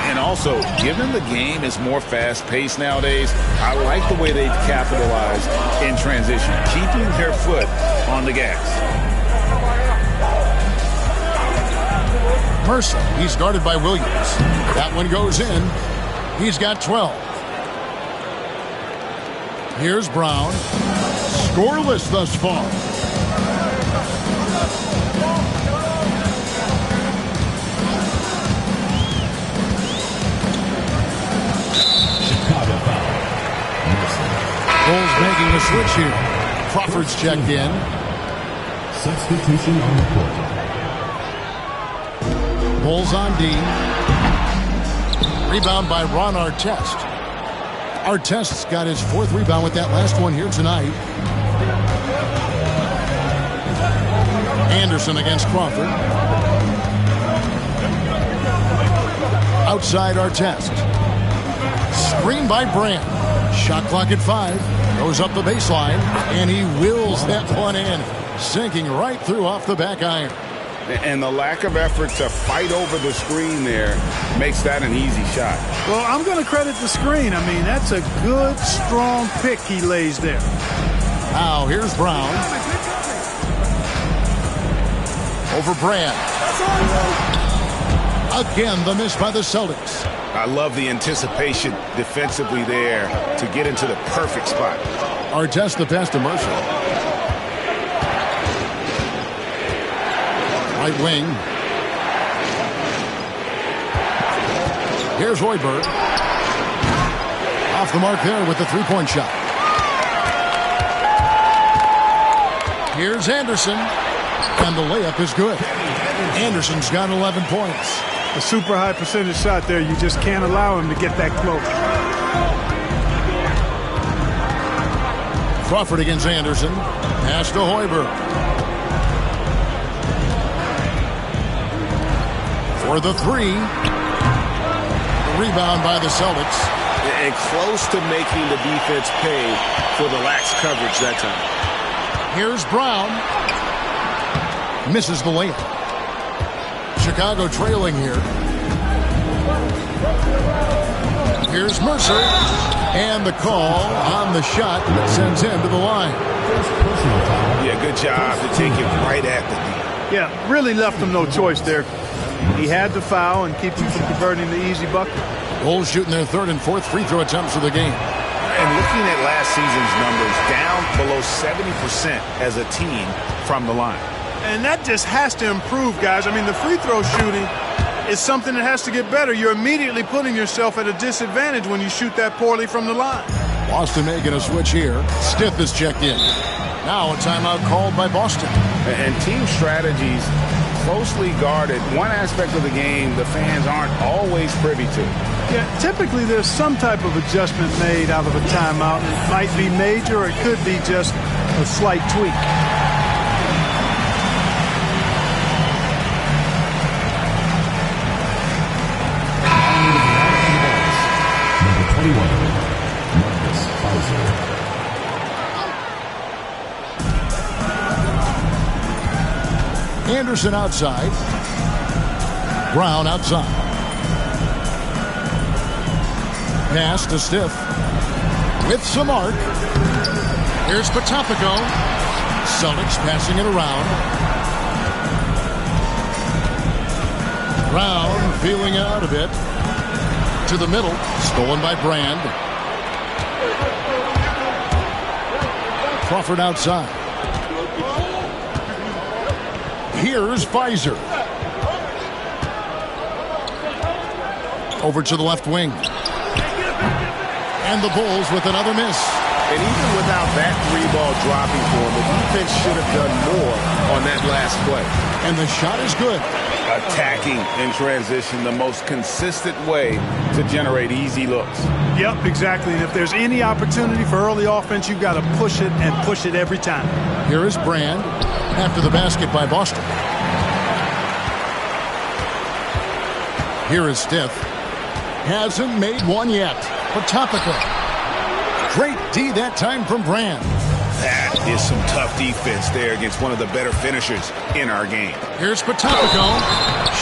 And also, given the game is more fast-paced nowadays, I like the way they've capitalized in transition, keeping their foot on the gas. Mercer, he's guarded by Williams. That one goes in. He's got 12. Here's Brown. Scoreless thus far. Chicago foul. Bulls making the switch here. Crawford's checked in. Substitution on the court. Bulls on D. Rebound by Ron Artest. Artest's got his 4th rebound with that last one here tonight. Anderson against Crawford. Outside Artest. Screen by Brand. Shot clock at 5. Goes up the baseline. And he wills that one in. Sinking right through off the back iron. And the lack of effort to fight over the screen there makes that an easy shot. Well, I'm going to credit the screen. I mean, that's a good, strong pick he lays there. Now, here's Brown. Over Brand. Again, the miss by the Celtics. I love the anticipation defensively there to get into the perfect spot. Artest the pass to Mercer. Right wing. Here's Hoiberg. Off the mark there with the three-point shot. Here's Anderson. And the layup is good. Anderson's got 11 points. A super high percentage shot there. You just can't allow him to get that close. Crawford against Anderson. Pass to Hoiberg. For the 3. The rebound by the Celtics. And close to making the defense pay for the lax coverage that time. Here's Brown. Misses the layup. Chicago trailing here. Here's Mercer. And the call on the shot that sends him to the line. Yeah, good job to take it right at the knee. Yeah, really left him no choice there. He had to foul and keep him from converting the easy bucket. Bulls shooting their 3rd and 4th free throw attempts of the game. And looking at last season's numbers, down below 70% as a team from the line. And that just has to improve, guys. I mean, the free throw shooting is something that has to get better. You're immediately putting yourself at a disadvantage when you shoot that poorly from the line. Boston making a switch here. Stith is checked in. Now a timeout called by Boston. And team strategies closely guarded. One aspect of the game the fans aren't always privy to. Yeah, typically there's some type of adjustment made out of a timeout. It might be major or it could be just a slight tweak. Number 21, Marcus Hauser. Anderson outside. Brown outside. Pass to Stith. With some arc. Here's Potapico. Celtics passing it around. Brown feeling it out a bit. To the middle. Stolen by Brand. Crawford outside. Here's Pfizer. Over to the left wing. And the Bulls with another miss. And even without that 3-ball dropping for him, the defense should have done more on that last play. And the shot is good. Attacking in transition, the most consistent way to generate easy looks. Yep, exactly. And if there's any opportunity for early offense, you've got to push it and push it every time. Here is Brand after the basket by Boston. Here is Stiff. Hasn't made one yet. Potapika. Great D that time from Brand. That is some tough defense there against one of the better finishers in our game. Here's Potapika.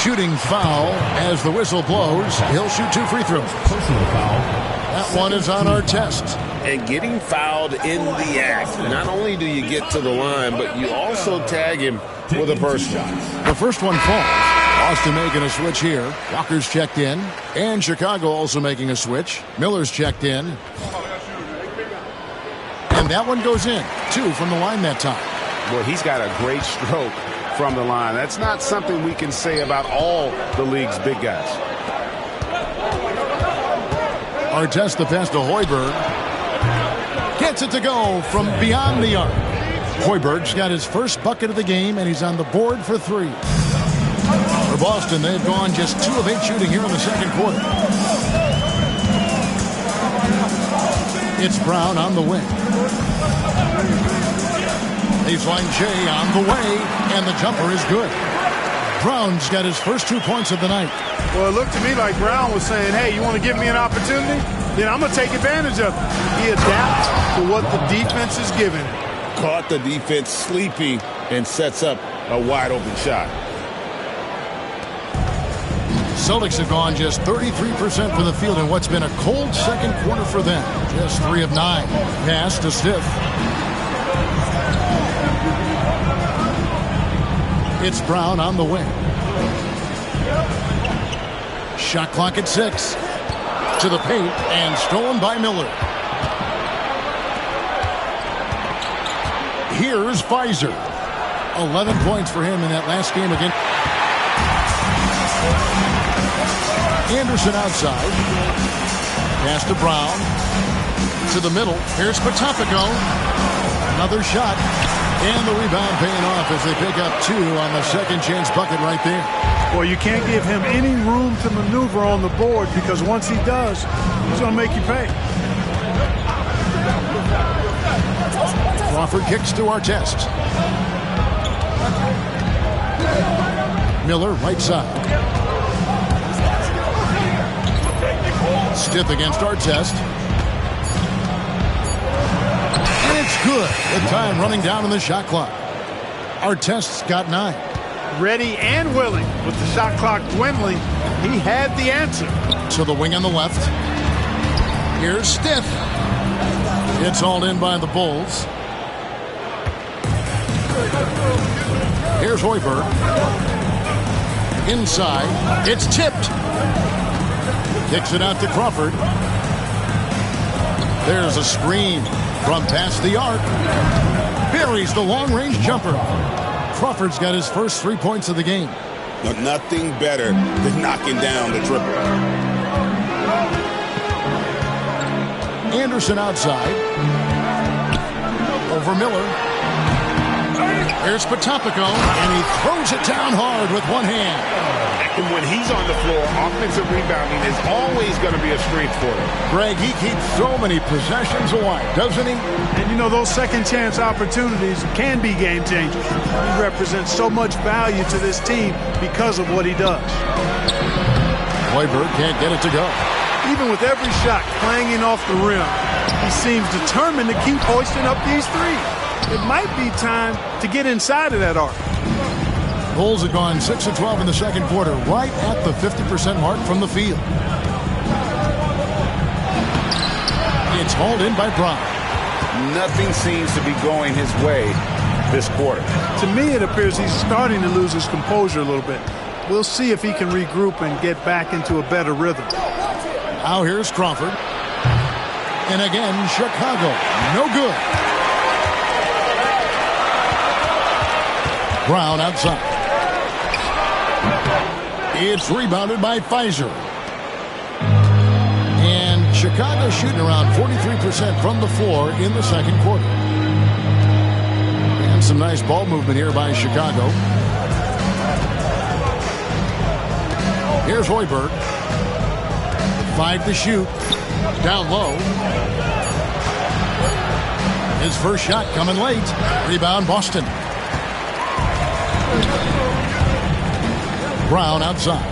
Shooting foul as the whistle blows. He'll shoot 2 free throws. Personal foul. That one is on our test. And getting fouled in the act. Not only do you get to the line, but you also tag him with a personal. The first one falls. Boston making a switch here. Walker's checked in. And Chicago also making a switch. Miller's checked in. And that one goes in. 2 from the line that time. Well, he's got a great stroke from the line. That's not something we can say about all the league's big guys. Artest the pass to Hoiberg. Gets it to go from beyond the arc. Hoiberg's got his first bucket of the game, and he's on the board for 3. For Boston, they've gone just 2 of 8 shooting here in the second quarter. It's Brown on the wing. Baseline Jay on the way, and the jumper is good. Brown's got his first 2 points of the night. Well, it looked to me like Brown was saying, hey, you want to give me an opportunity? Then I'm going to take advantage of it. He adapts to what the defense is giving him. Caught the defense sleepy and sets up a wide-open shot. Celtics have gone just 33% from the field in what's been a cold second quarter for them. Just 3 of 9. Pass to Stiff. It's Brown on the wing. Shot clock at 6. To the paint and stolen by Miller. Here's Pfizer. 11 points for him in that last game again. Anderson outside. Pass to Brown. To the middle. Here's Potapika. Another shot. And the rebound paying off as they pick up 2 on the second chance bucket right there. Well, you can't give him any room to maneuver on the board because once he does, he's going to make you pay. Crawford kicks to Artest. Miller right side. Stiff against Artest. And it's good. The time running down in the shot clock. Artest's got 9. Ready and willing. With the shot clock dwindling, he had the answer. To the wing on the left. Here's Stiff. It's hauled in by the Bulls. Here's Hoiberg. Inside. It's tipped. Kicks it out to Crawford. There's a screen from past the arc. Buries the long-range jumper. Crawford's got his first 3 points of the game. But nothing better than knocking down the triple. Anderson outside. Over Miller. Here's Potapika, and he throws it down hard with one hand. And when he's on the floor, offensive rebounding is always going to be a strength for him. Greg, he keeps so many possessions alive, doesn't he? And you know, those second chance opportunities can be game changers. He represents so much value to this team because of what he does. Hoiberg can't get it to go. Even with every shot clanging off the rim, he seems determined to keep hoisting up these threes. It might be time to get inside of that arc. Bulls have gone 6 of 12 in the second quarter, right at the 50% mark from the field. It's hauled in by Brown. Nothing seems to be going his way this quarter. To me, it appears he's starting to lose his composure a little bit. We'll see if he can regroup and get back into a better rhythm. Now here's Crawford. And again, Chicago. No good. Brown outside. It's rebounded by Pfizer. And Chicago shooting around 43% from the floor in the second quarter. And some nice ball movement here by Chicago. Here's Hoiberg. 5 to shoot. Down low. His first shot coming late. Rebound Boston. Brown outside.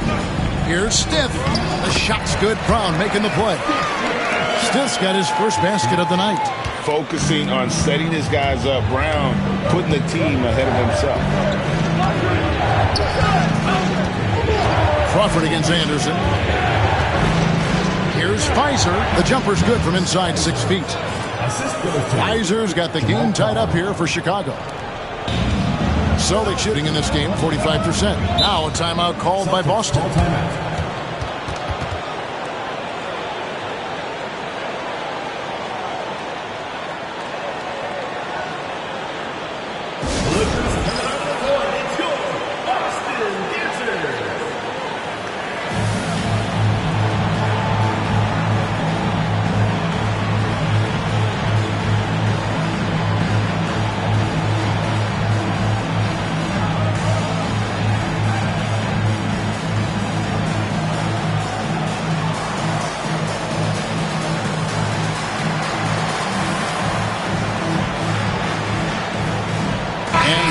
Here's Stith. The shot's good. Brown making the play. Stith's got his first basket of the night. Focusing on setting his guys up. Brown putting the team ahead of himself. Crawford against Anderson. Here's Pfizer. The jumper's good from inside 6 feet. Pfizer's got the game tied up here for Chicago. Celtics shooting in this game 45%. Now a timeout called by Boston.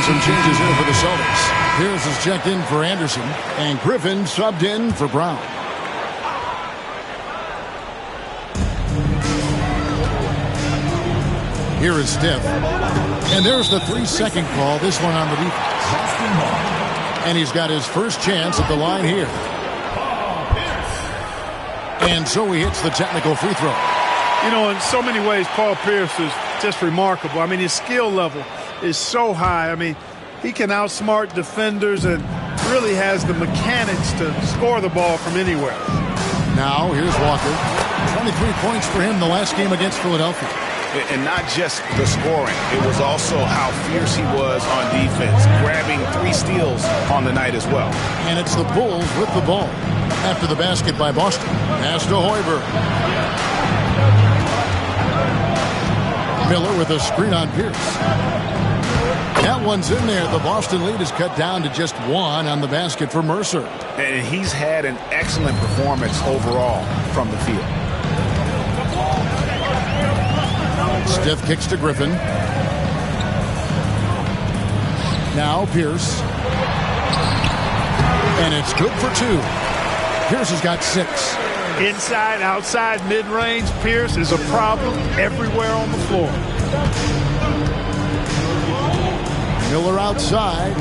Some changes here for the Celtics. Pierce is checked in for Anderson, and Griffin subbed in for Brown. Here is Stith. And there's the 3-second call, this one on the defense. And he's got his first chance at the line here. And so he hits the technical free throw. You know, in so many ways, Paul Pierce is just remarkable. I mean, his skill level is so high. I mean, he can outsmart defenders and really has the mechanics to score the ball from anywhere. Now, here's Walker. 23 points for him the last game against Philadelphia. And not just the scoring. It was also how fierce he was on defense, grabbing 3 steals on the night as well. And it's the Bulls with the ball. After the basket by Boston. Pass to Hoiberg. Miller with a screen on Pierce. That one's in there. The Boston lead is cut down to just 1 on the basket for Mercer. And he's had an excellent performance overall from the field. Stith kicks to Griffin. Now Pierce. And it's good for 2. Pierce has got 6. Inside, outside, mid-range, Pierce is a problem everywhere on the floor. Miller outside.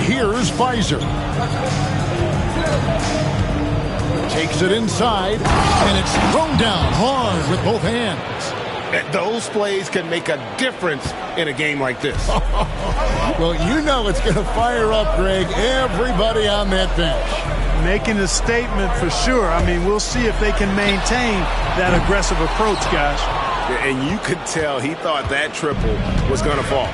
Here's Pfizer. Takes it inside, and it's thrown down hard with both hands. Those plays can make a difference in a game like this. Well, you know it's going to fire up, Greg, everybody on that bench. Making a statement for sure. I mean, we'll see if they can maintain that aggressive approach, guys. And you could tell he thought that triple was going to fall.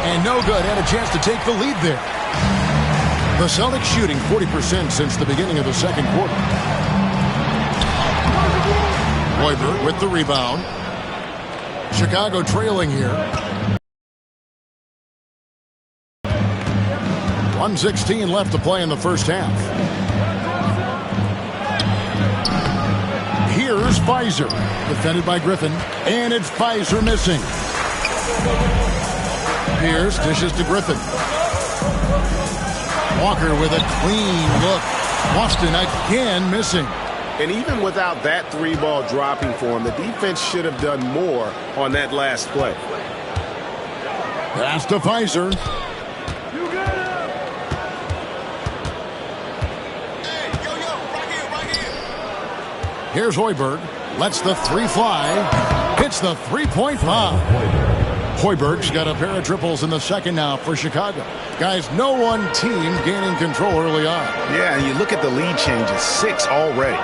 And no good. Had a chance to take the lead there. The Celtics shooting 40% since the beginning of the second quarter. Hoiberg with the rebound. Chicago trailing here. 1:16 left to play in the first half. Here's Pfizer. Defended by Griffin. And it's Pfizer missing. Pierce dishes to Griffin. Walker with a clean look. Boston again missing. And even without that 3-ball dropping for him, the defense should have done more on that last play. Pass to Pfizer. Here's Hoiberg. Lets the 3 fly. Hits the 3-point bomb. Hoiberg's got a pair of triples in the second now for Chicago. Guys, no one team gaining control early on. Yeah, and you look at the lead changes, 6 already.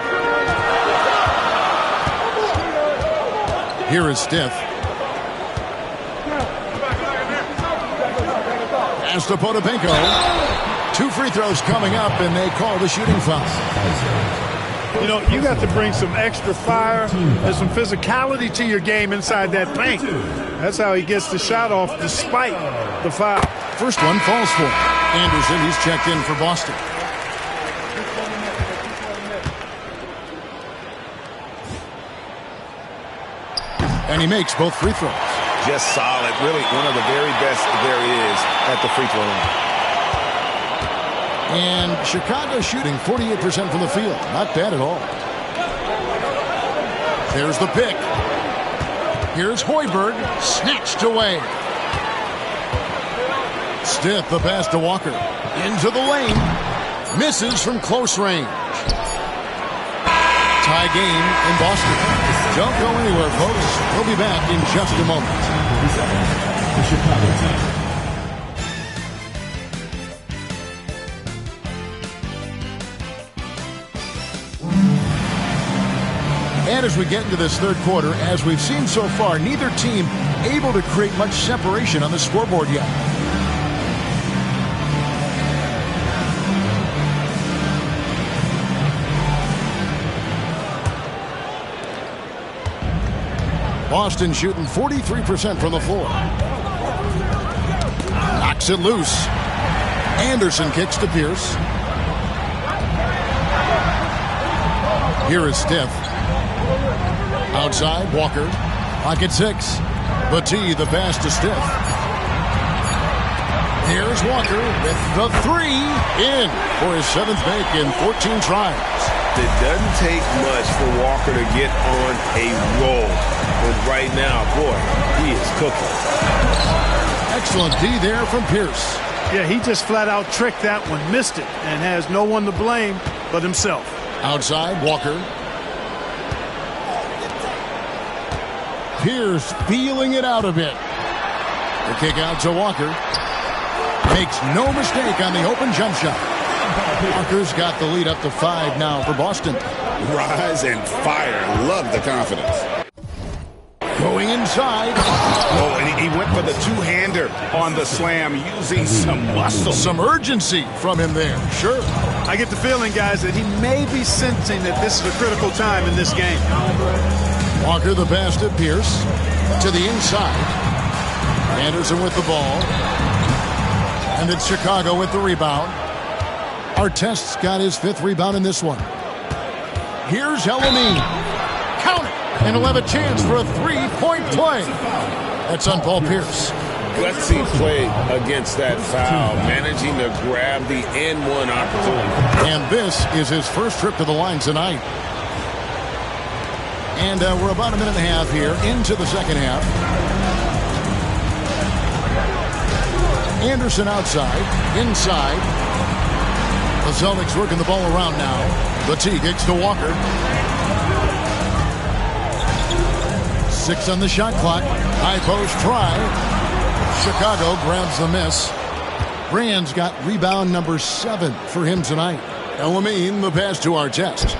Here is Stith. Pass to Potapenko. 2 free throws coming up, and they call the shooting foul. You know, you got to bring some extra fire and some physicality to your game inside that paint. That's how he gets the shot off despite the foul. First one falls for Anderson. He's checked in for Boston. And he makes both free throws. Just solid. Really one of the very best there is at the free throw line. And Chicago shooting 48% from the field. Not bad at all. There's the pick. Here's Hoiberg. Snatched away. Stith, the pass to Walker. Into the lane. Misses from close range. Tie game in Boston. Don't go anywhere, folks. We'll be back in just a moment. The Chicago team. And as we get into this third quarter, as we've seen so far, neither team able to create much separation on the scoreboard yet. Boston shooting 43% from the floor. Knocks it loose. Anderson kicks to Pierce. Here is Stith. Outside, Walker. Pocket 6. Battie, the pass to Stith. Here's Walker with the 3 in for his 7th make in 14 tries. It doesn't take much for Walker to get on a roll. But right now, boy, he is cooking. Excellent D there from Pierce. Yeah, he just flat out tricked that one, missed it, and has no one to blame but himself. Outside, Walker. Pierce feeling it out a bit. The kick out to Walker. Makes no mistake on the open jump shot. Walker's got the lead up to 5 now for Boston. Rise and fire. Love the confidence. Going inside. Oh, and he went for the two-hander on the slam, using some muscle. Some urgency from him there. Sure. I get the feeling, guys, that he may be sensing that this is a critical time in this game. Walker the pass to Pierce. To the inside. Anderson with the ball. And it's Chicago with the rebound. Artest's got his 5th rebound in this one. Here's Elamine. Count it. And he'll have a chance for a 3-point play. That's on Paul Pierce. Gutsy play against that foul, managing to grab the and-one opportunity. And this is his first trip to the line tonight. And we're about a minute and a half here into the second half. Anderson outside, inside. The Celtics working the ball around now. Battie kicks to Walker. 6 on the shot clock. High post try. Chicago grabs the miss. Brand's got rebound number 7 for him tonight. Elamine the pass to Artest.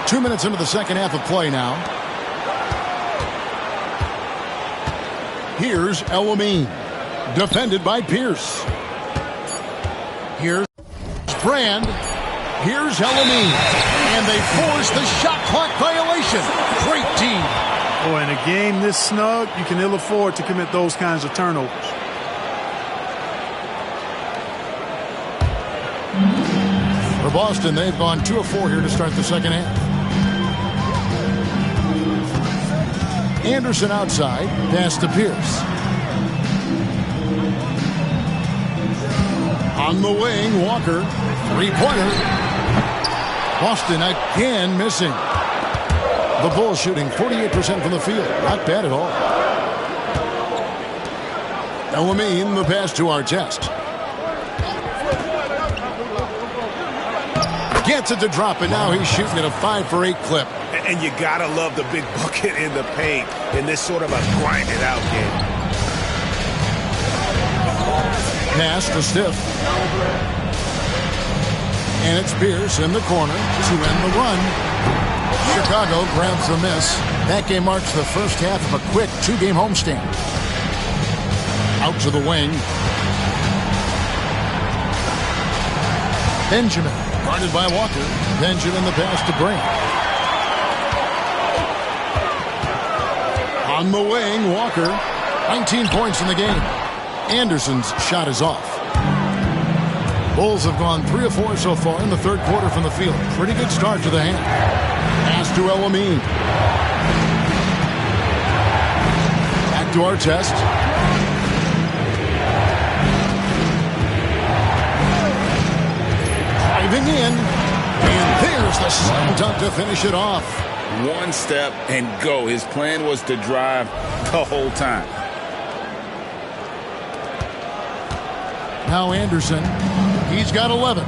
2 minutes into the second half of play now. Here's Elamine. Defended by Pierce. Here's Brand. Here's Elamine. And they force the shot clock violation. Great team. Boy, in a game this snug, you can ill afford to commit those kinds of turnovers. For Boston, they've gone 2 of 4 here to start the second half. Anderson outside. Pass to Pierce. On the wing, Walker. 3-pointer. Boston again missing. The Bulls shooting 48% from the field. Not bad at all. Elamine, the pass to Artest. Gets it to drop, and now he's shooting at a 5 for 8 clip. And you got to love the big bucket in the paint in this sort of a grind-it-out game. Pass to Stiff. And it's Pierce in the corner to end the run. Chicago grabs the miss. That game marks the first half of a quick two-game homestand. Out to the wing. Benjamin, guarded by Walker. Benjamin the pass to Brand. On the wing, Walker. 19 points in the game. Anderson's shot is off. Bulls have gone 3 of 4 so far in the third quarter from the field. Pretty good start to the half. Pass to El-Amin. Back to Artest. Driving in. And there's the slam dunk to finish it off. One step and go. His plan was to drive the whole time. Now Anderson. He's got 11.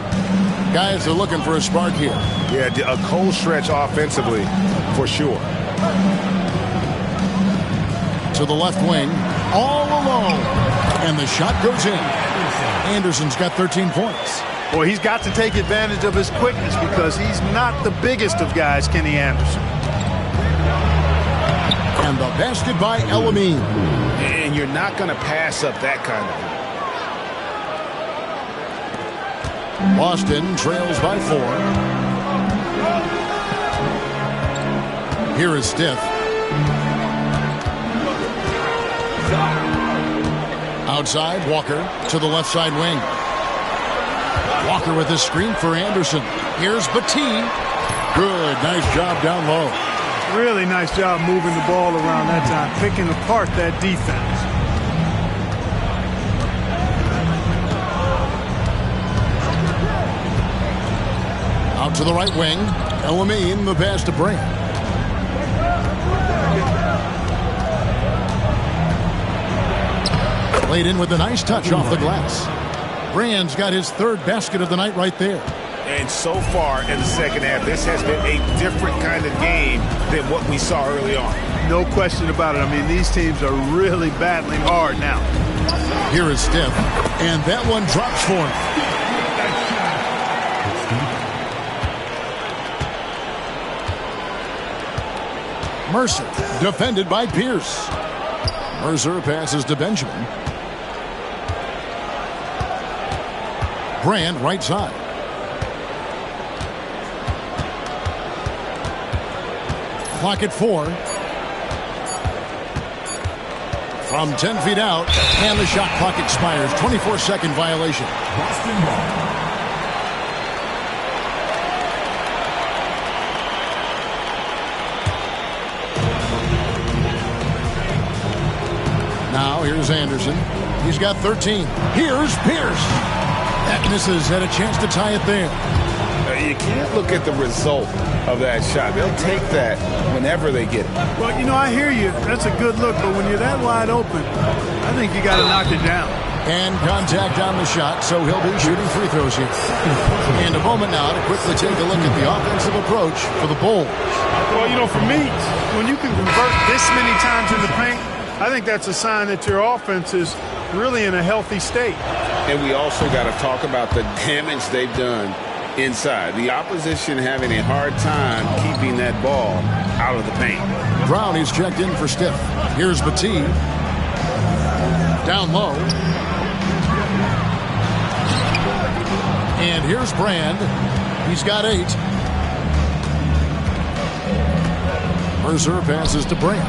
Guys are looking for a spark here. Yeah, a cold stretch offensively, for sure. To the left wing. All alone. And the shot goes in. Anderson's got 13 points. Well, he's got to take advantage of his quickness because he's not the biggest of guys, Kenny Anderson. And the basket by El-Amin. And you're not going to pass up that kind of. Boston trails by 4. Here is Stiff. Outside, Walker to the left side wing. Walker with a screen for Anderson. Here's Bateen. Good, nice job down low. Really nice job moving the ball around that time, picking apart that defense. Out to the right wing. El-Amin, the pass to Brand. Played in with a nice touch off the glass. Brand's got his third basket of the night right there. And so far in the second half, this has been a different kind of game than what we saw early on. No question about it. I mean, these teams are really battling hard now. Here is Stiff. And that one drops for him. Mercer, defended by Pierce. Mercer passes to Benjamin. Brand, right side. Clock at 4. From 10 feet out, and the shot clock expires. 24-second violation. Boston ball. Now, here's Anderson. He's got 13. Here's Pierce. That misses. Had a chance to tie it there. You can't look at the result of that shot. They'll take that whenever they get it. Well, you know, I hear you. That's a good look, but when you're that wide open, I think you got to knock it down. And contact on the shot, so he'll be shooting free throws here. And a moment now to quickly take a look at the offensive approach for the Bulls. Well, you know, for me, when you can convert this many times in the paint, I think that's a sign that your offense is really in a healthy state. And we also got to talk about the damage they've done inside. The opposition having a hard time keeping that ball out of the paint. Brown is checked in for Stiff. Here's Bateen. Down low. And here's Brand. He's got 8. Mercer passes to Brand.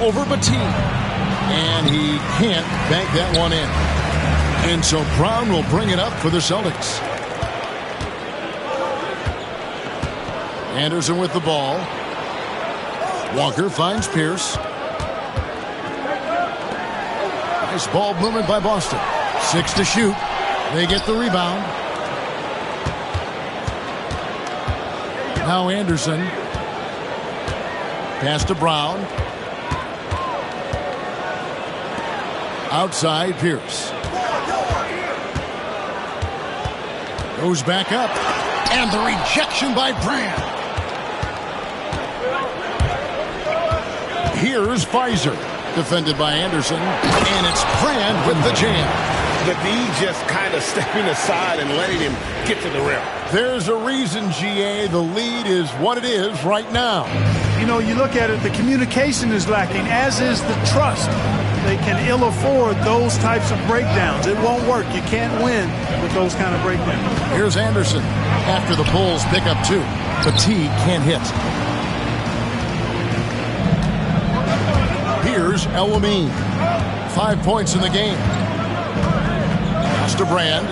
Over Bateen. And he can't bank that one in. And so Brown will bring it up for the Celtics. Anderson with the ball. Walker finds Pierce. Nice ball movement by Boston. 6 to shoot. They get the rebound. Now Anderson. Pass to Brown. Outside, Pierce. Goes back up. And the rejection by Brand. Here's Pfizer, defended by Anderson, and it's Brand with the jam. The D just kind of stepping aside and letting him get to the rim. There's a reason, GA, the lead is what it is right now. You know, you look at it, the communication is lacking, as is the trust. They can ill afford those types of breakdowns. It won't work. You can't win with those kind of breakdowns. Here's Anderson after the Bulls pick up 2. But T can't hit. Here's El Amin. 5 points in the game. Pass to Brand.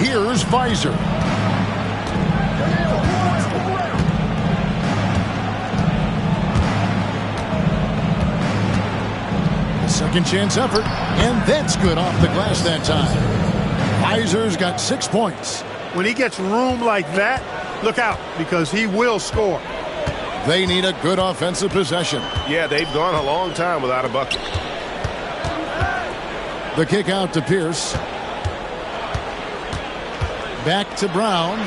Here's Pfizer. Second chance effort, and that's good off the glass that time. Pfizer's got 6 points. When he gets room like that, look out, because he will score. They need a good offensive possession. Yeah, they've gone a long time without a bucket. The kick out to Pierce. Back to Brown.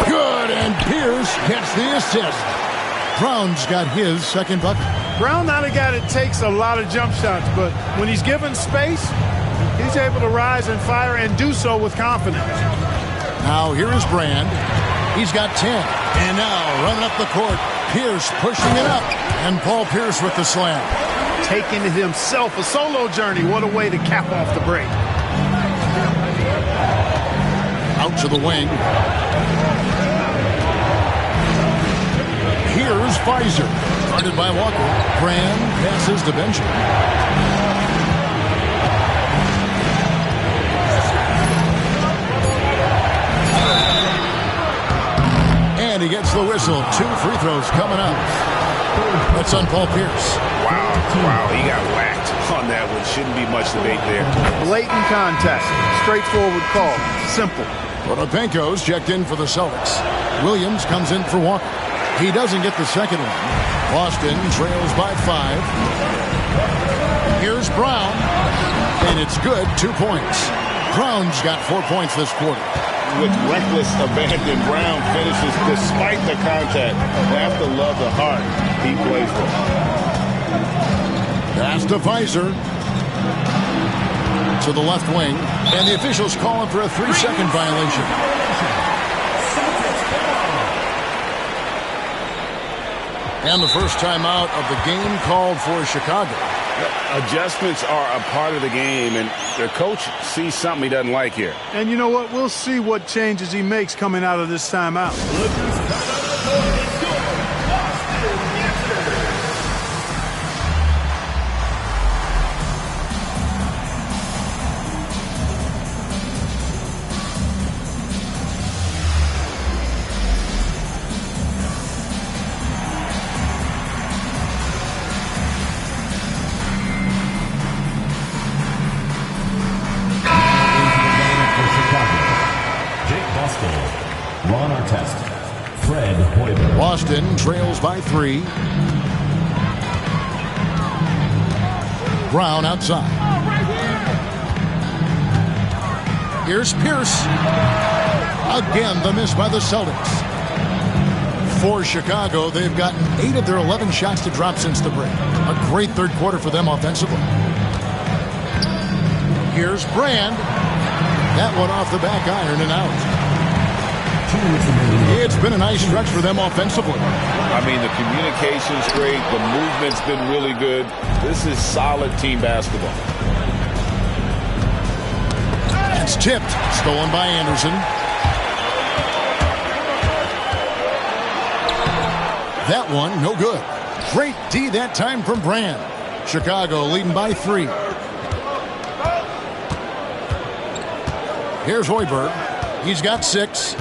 Good, and Pierce gets the assist. Brown's got his second bucket. Brown not a guy that takes a lot of jump shots, but when he's given space, he's able to rise and fire and do so with confidence. Now here is Brand. He's got 10. And now running up the court, Pierce pushing it up. And Paul Pierce with the slam. Taking it himself, a solo journey. What a way to cap off the break. Out to the wing. Here's Pfizer. Guarded by Walker. Brand passes to Benjamin. And he gets the whistle. 2 free throws coming up. That's on Paul Pierce. Wow, he got whacked on that one. Shouldn't be much debate there. Blatant contact. Straightforward call. Simple. Potapenko's checked in for the Celtics. Williams comes in for Walker. He doesn't get the second one. Boston trails by 5. Here's Brown. And it's good. 2 points. Brown's got 4 points this quarter. With reckless abandon, Brown finishes despite the contact. You have to love the heart he plays with. Pass to Pfizer. To the left wing. And the officials call him for a 3-second violation. And the first timeout of the game called for Chicago. Adjustments are a part of the game, and their coach sees something he doesn't like here. And you know what? We'll see what changes he makes coming out of this timeout. Boston trails by 3. Brown outside. Here's Pierce. Again, the miss by the Celtics. For Chicago, they've gotten 8 of their 11 shots to drop since the break. A great third quarter for them offensively. Here's Brand. That one off the back iron and out. It's been a nice stretch for them offensively. I mean, the communication's great. The movement's been really good. This is solid team basketball. It's tipped. Stolen by Anderson. That one, no good. Great D that time from Brand. Chicago leading by 3. Here's Hoiberg. He's got 6.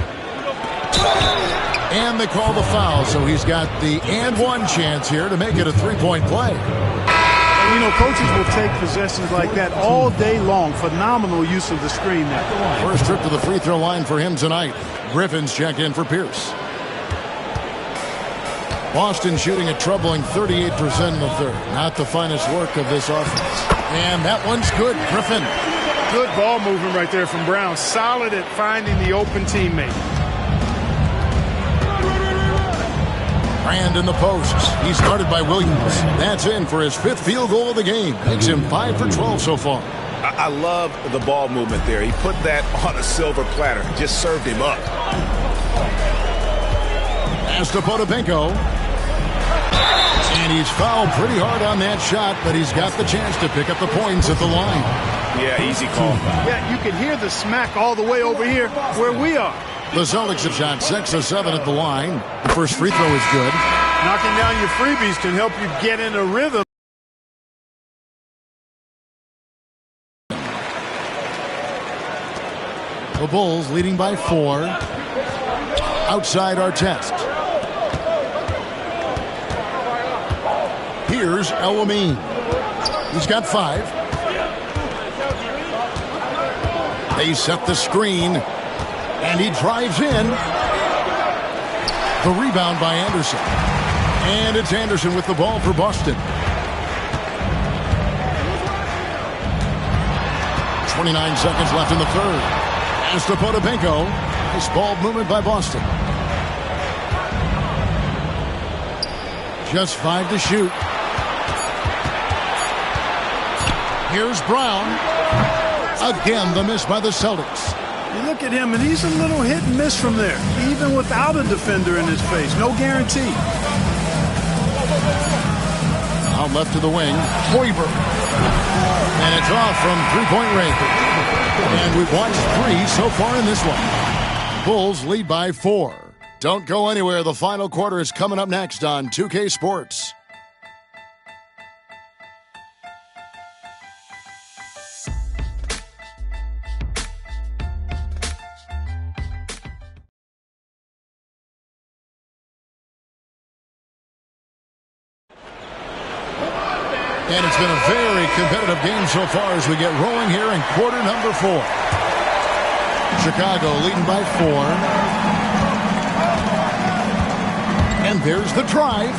And they call the foul, so he's got the and one chance here to make it a 3-point play. You know, coaches will take possessions like that all day long. Phenomenal use of the screen there. First trip to the free throw line for him tonight. Griffin's checked in for Pierce. Boston shooting a troubling 38% in the third. Not the finest work of this offense. And that one's good. Griffin. Good ball movement right there from Brown. Solid at finding the open teammate. Brand in the posts. He's guarded by Williams. That's in for his 5th field goal of the game. Makes him 5 for 12 so far. I love the ball movement there. He put that on a silver platter. Just served him up. Pass to Potapenko. And he's fouled pretty hard on that shot, but he's got the chance to pick up the points at the line. Yeah, easy call. Yeah, you can hear the smack all the way over here where we are. The Celtics have shot 6 of 7 at the line. The first free throw is good. Knocking down your freebies can help you get in a rhythm. The Bulls leading by 4. Outside Artest. Here's El-Amin. He's got 5. They set the screen, and he drives in. The rebound by Anderson. And it's Anderson with the ball for Boston. 29 seconds left in the third. Pass to Potapenko. Nice ball movement by Boston. Just 5 to shoot. Here's Brown. Again, the miss by the Celtics. You look at him, and he's a little hit and miss from there, even without a defender in his face. No guarantee. Out left to the wing, Hoiberg. And it's off from three-point range. And we've watched 3 so far in this one. Bulls lead by 4. Don't go anywhere. The final quarter is coming up next on 2K Sports. And it's been a very competitive game so far as we get rolling here in quarter number 4. Chicago leading by 4. And there's the drive.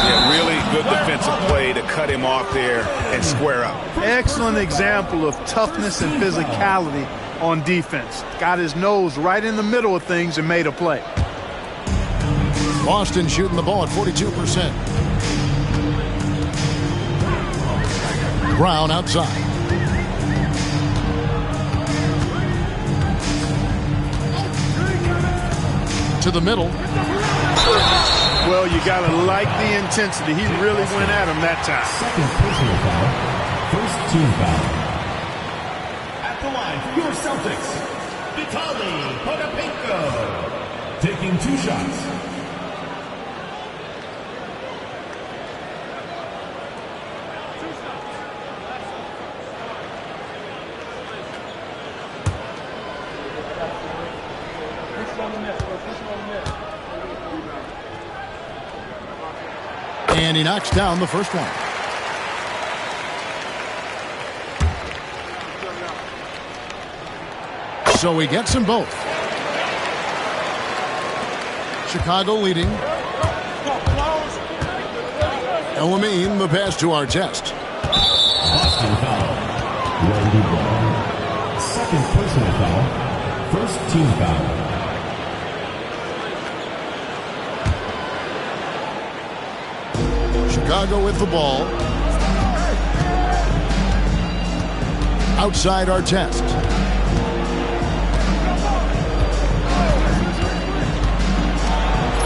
Yeah, really good defensive play to cut him off there and square up. Excellent example of toughness and physicality on defense. Got his nose right in the middle of things and made a play. Boston shooting the ball at 42%. Brown outside. To the middle. Well, you got to like the intensity. He really went at him that time. Second personal foul. First team foul. At the line for your Celtics, Vitaly Potapenko. Taking 2 shots. And he knocks down the first one. So he gets them both. Chicago leading. El-Amin, the pass to Artest. Boston foul. Randy Brown. Second personal foul. First team foul. Chicago with the ball. Outside Artest.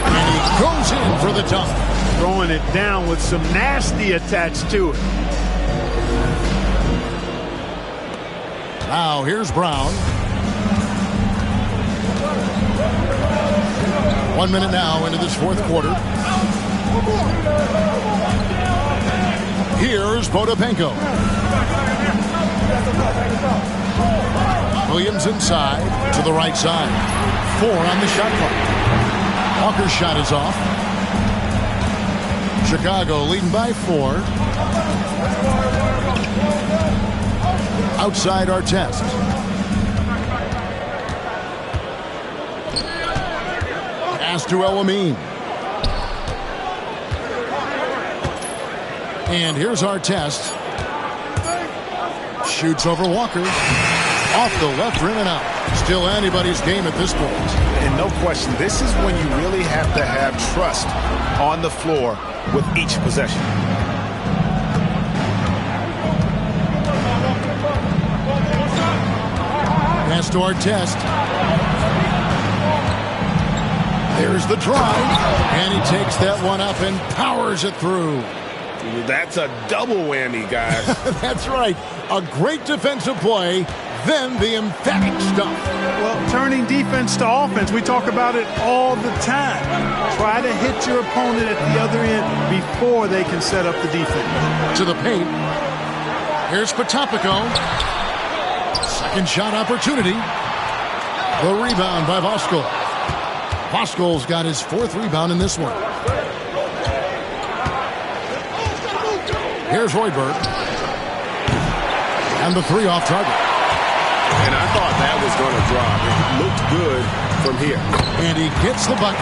And he goes in for the dunk. Throwing it down with some nasty attached to it. Now here's Brown. 1 minute now into this fourth quarter. Here's Potapenko. Williams inside to the right side. 4 on the shot clock. Walker's shot is off. Chicago leading by 4. Outside Artest. Pass to El-Amin. And here's Artest. Shoots over Walker. Off the left rim and out. Still anybody's game at this point. And no question, this is when you really have to have trust on the floor with each possession. Pass to Artest. There's the drive, and he takes that one up and powers it through. That's a double whammy, guys. That's right. A great defensive play, then the emphatic stuff. Well, turning defense to offense, we talk about it all the time. Try to hit your opponent at the other end before they can set up the defense. To the paint. Here's Potapico. Second shot opportunity. The rebound by Voskuhl. Voskuhl's got his 4th rebound in this one. Here's Hoiberg. And the 3 off target. And I thought that was going to drop. It looked good from here. And he gets the bucket.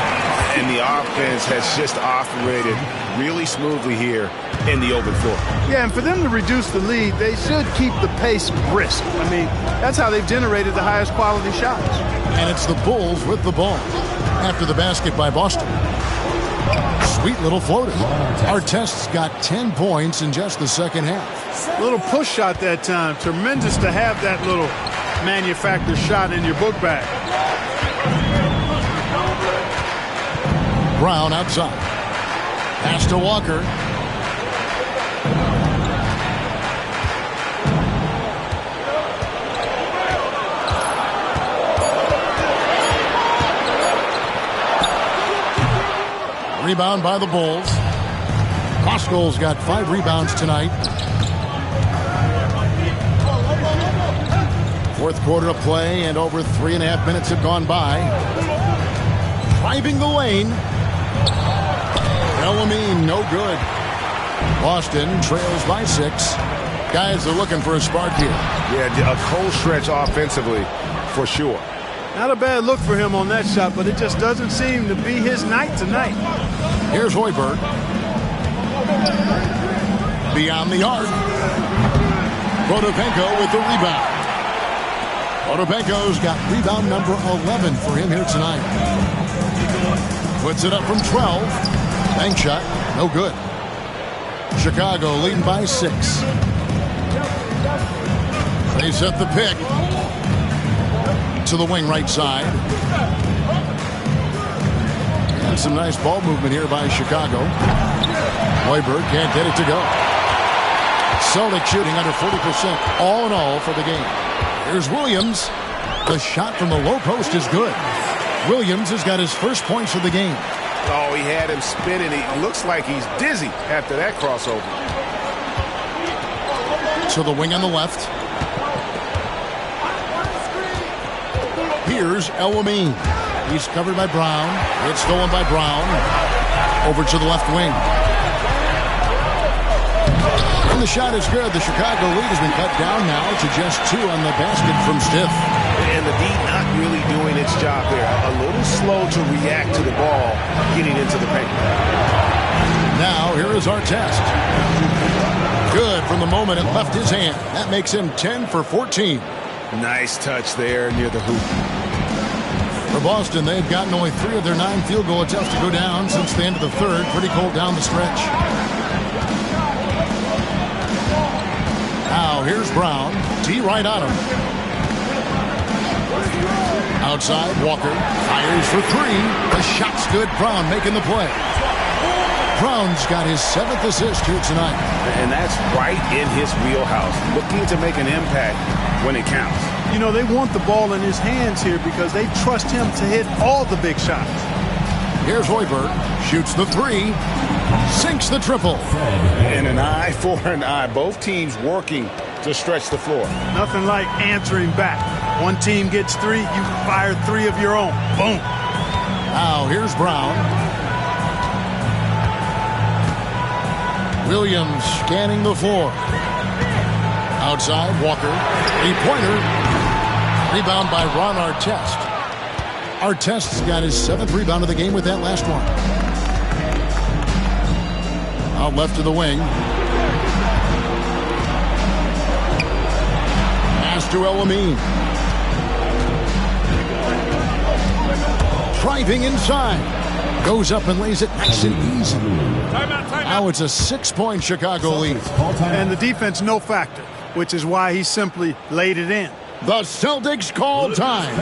And the offense has just operated really smoothly here in the open floor. Yeah, and for them to reduce the lead, they should keep the pace brisk. I mean, that's how they've generated the highest quality shots. And it's the Bulls with the ball. After the basket by Boston. Sweet little floater. Artest's got 10 points in just the second half. Little push shot that time. Tremendous to have that little manufactured shot in your book bag. Brown outside. Pass to Walker. Rebound by the Bulls. Voskuhl's got 5 rebounds tonight. 4th quarter of play, and over 3.5 minutes have gone by. Driving the lane. Elamine, no good. Boston trails by 6. Guys are looking for a spark here. Yeah, a cold stretch offensively, for sure. Not a bad look for him on that shot, but it just doesn't seem to be his night tonight. Here's Hoiberg. Beyond the arc. Potapenko with the rebound. Potapenko's got rebound number 11 for him here tonight. Puts it up from 12. Bank shot, no good. Chicago leading by 6. They set the pick. To the wing right side. And some nice ball movement here by Chicago. Hoiberg can't get it to go. Celtic shooting under 40% all in all for the game. Here's Williams. The shot from the low post is good. Williams has got his first points of the game. Oh, he had him spinning. He looks like he's dizzy after that crossover. To the wing on the left. Here's Elamine. He's covered by Brown. It's stolen by Brown. Over to the left wing. And the shot is good. The Chicago lead has been cut down now to just 2 on the basket from Stiff. And the D not really doing its job there. A little slow to react to the ball getting into the paint. Now here is Artest. Good from the moment it left his hand. That makes him 10 for 14. Nice touch there near the hoop. For Boston, they've gotten only 3 of their 9 field goal attempts to go down since the end of the 3rd. Pretty cold down the stretch. Now here's Brown. D right on him. Outside, Walker fires for 3. The shot's good. Brown making the play. Brown's got his 7th assist here tonight. And that's right in his wheelhouse. Looking to make an impact when it counts. You know, they want the ball in his hands here because they trust him to hit all the big shots. Here's Hoiberg. Shoots the 3. Sinks the triple. And an eye for an eye. Both teams working to stretch the floor. Nothing like answering back. One team gets 3, you fire 3 of your own. Boom. Now here's Brown. Williams scanning the floor. Outside, Walker. 3-pointer. Rebound by Ron Artest. Artest's got his 7th rebound of the game with that last one. Out left to the wing. Pass to Elamine. Driving inside. Goes up and lays it nice and easy. Now it's a 6-point Chicago lead. And the defense no factor, which is why he simply laid it in. The Celtics call time.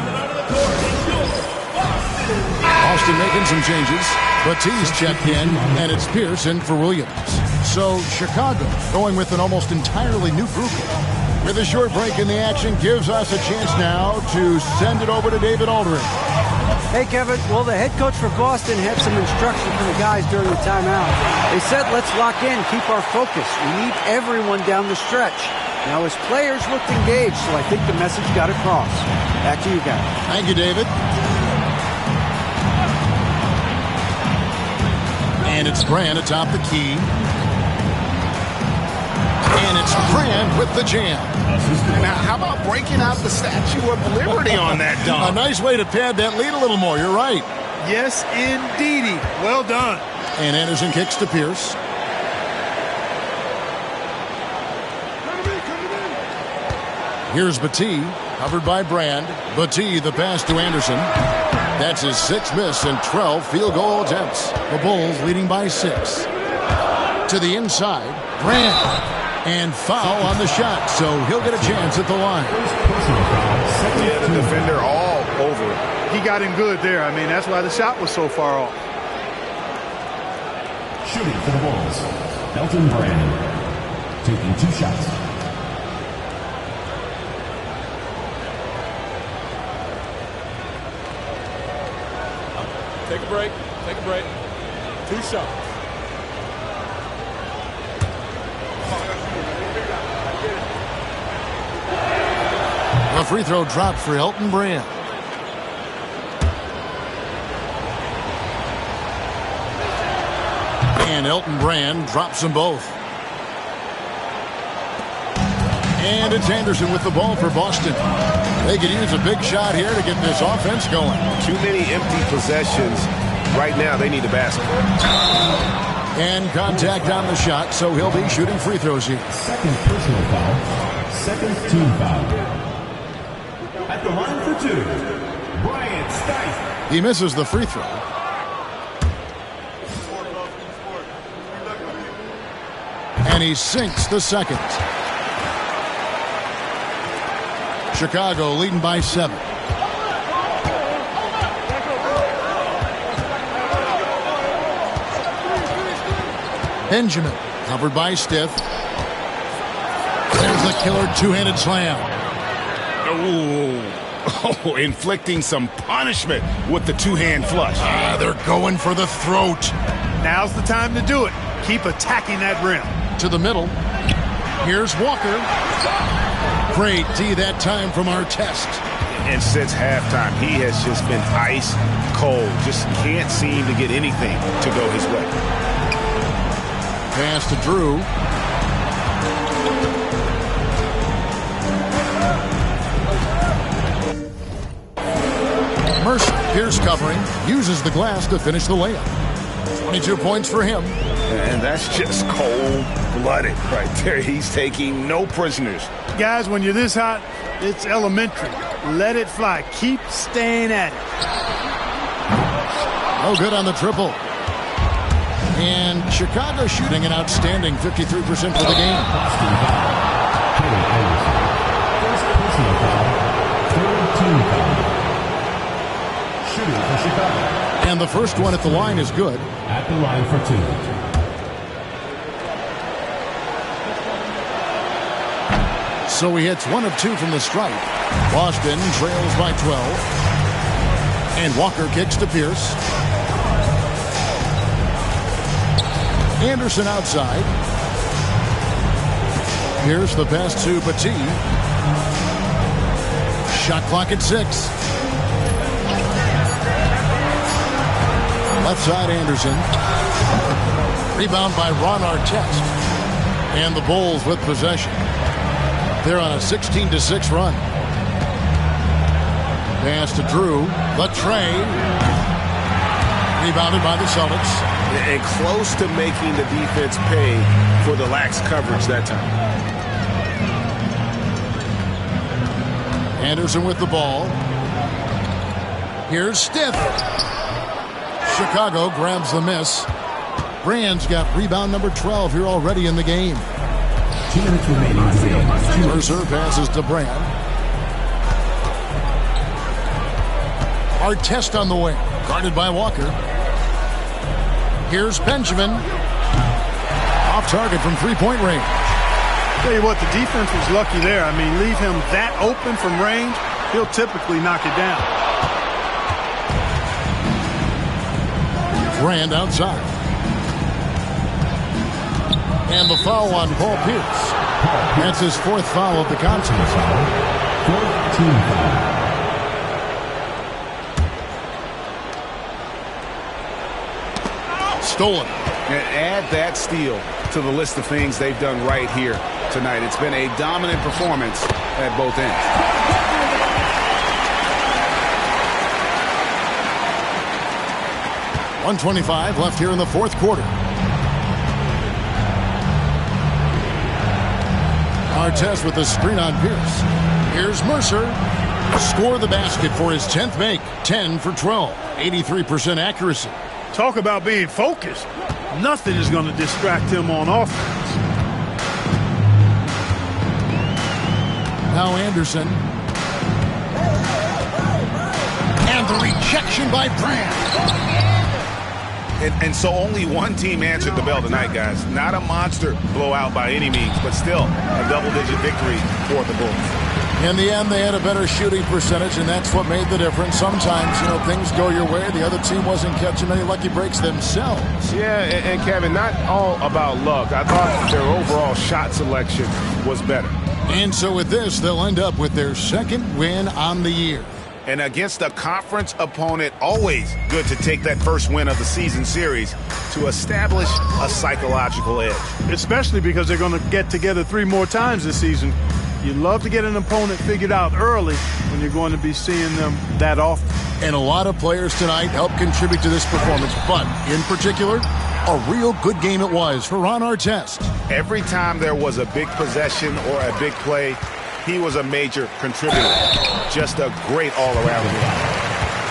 Boston making some changes. Batiste checked in, and it's Pierce in for Williams. So Chicago going with an almost entirely new group. With a short break in the action, gives us a chance now to send it over to David Aldridge. Hey, Kevin. Well, the head coach for Boston had some instruction for the guys during the timeout. They said, let's lock in, keep our focus. We need everyone down the stretch. Now, his players looked engaged, so I think the message got across. Back to you guys. Thank you, David. And it's Brand atop the key. And it's Brand with the jam. Now, how about breaking out the Statue of Liberty on that dunk? A nice way to pad that lead a little more. You're right. Yes, indeedy. Well done. And Anderson kicks to Pierce. Here's Batiste, covered by Brand. Batiste, the pass to Anderson. That's his 6th miss and 12 field goal attempts. The Bulls leading by 6. To the inside, Brand. And foul on the shot, so he'll get a chance at the line. Yeah, the defender all over it. He got him good there. I mean, that's why the shot was so far off. Shooting for the Bulls, Elton Brand, taking 2 shots. Take a break. Take a break. 2 shots. The free throw dropped for Elton Brand. And Elton Brand drops them both. And it's Anderson with the ball for Boston. They could use a big shot here to get this offense going. Too many empty possessions. Right now, they need a basket. And contact on the shot, so he'll be shooting free throws here. Second personal foul. Second team foul. At the line for 2, Brian Stice. He misses the free throw. And he sinks the second. Chicago leading by 7. Benjamin covered by Stith. There's the killer 2-handed slam. Oh, inflicting some punishment with the 2-hand flush. They're going for the throat. Now's the time to do it. Keep attacking that rim. To the middle. Here's Walker. Great D that time from Artest. And since halftime, he has just been ice cold. Just can't seem to get anything to go his way. Pass to Drew. Mercer, Pierce covering, uses the glass to finish the layup. 22 points for him. And that's just cold-blooded right there. He's taking no prisoners. Guys, when you're this hot, it's elementary. Let it fly. Keep staying at it. No good on the triple. And Chicago shooting an outstanding 53% for the game. First personal foul. Third team foul. Shooting for Chicago. And the first one at the line is good. At the line for 2. So he hits 1 of 2 from the stripe. Boston trails by 12. And Walker kicks to Pierce. Anderson outside. Here's the pass to Batiste. Shot clock at 6. Left side Anderson. Rebound by Ron Artest. And the Bulls with possession. They're on a 16-6 run. Pass to Drew. Latrey. Rebounded by the Celtics. And close to making the defense pay for the lax coverage that time. Anderson with the ball. Here's Stiff. Chicago grabs the miss. Brand's got rebound number 12 here already in the game. 2 minutes remaining in the game. Mercer passes to Brand. Artest on the wing, guarded by Walker. Here's Benjamin. Off target from three-point range. Tell you what, the defense was lucky there. I mean, leave him that open from range, he'll typically knock it down. Brand outside. And the foul on Paul Pierce. That's his 4th foul of the contest. 4th team foul. Stolen. And add that steal to the list of things they've done right here tonight. It's been a dominant performance at both ends. .125 left here in the 4th quarter. Artest with the screen on Pierce. Here's Mercer. Score the basket for his 10th make. 10 for 12. 83% accuracy. Talk about being focused. Nothing is going to distract him on offense. Now Anderson. And the rejection by Brand. And so only one team answered the bell tonight, guys. Not a monster blowout by any means, but still a double-digit victory for the Bulls. In the end, they had a better shooting percentage, and that's what made the difference. Sometimes, things go your way. The other team wasn't catching many lucky breaks themselves. Yeah, and Kevin, not all about luck. I thought their overall shot selection was better. And so with this, they'll end up with their 2nd win on the year. And against a conference opponent, always good to take that first win of the season series to establish a psychological edge. Especially because they're going to get together 3 more times this season. You love to get an opponent figured out early when you're going to be seeing them that often. And a lot of players tonight helped contribute to this performance, but in particular, a real good game it was for Ron Artest. Every time there was a big possession or a big play, he was a major contributor. Just a great all-around guy.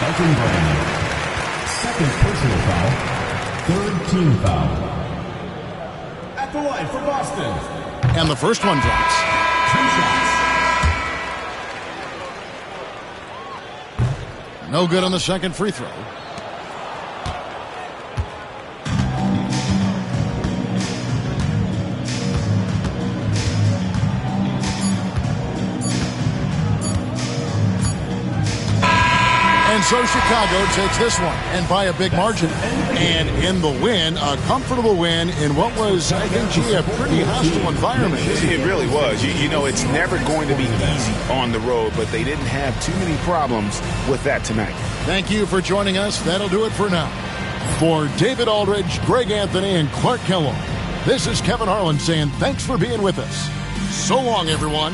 Elton Brand. 2nd personal foul. 3rd team foul. At the line for Boston. And the first one drops. 2 shots. No good on the second free throw. And so Chicago takes this one, and by a big margin. And in the win, a comfortable win in what was, I think, a pretty hostile environment. It really was. You know, it's never going to be easy on the road, but they didn't have too many problems with that tonight. Thank you for joining us. That'll do it for now. For David Aldridge, Greg Anthony, and Clark Kellogg, this is Kevin Harlan saying thanks for being with us. So long, everyone.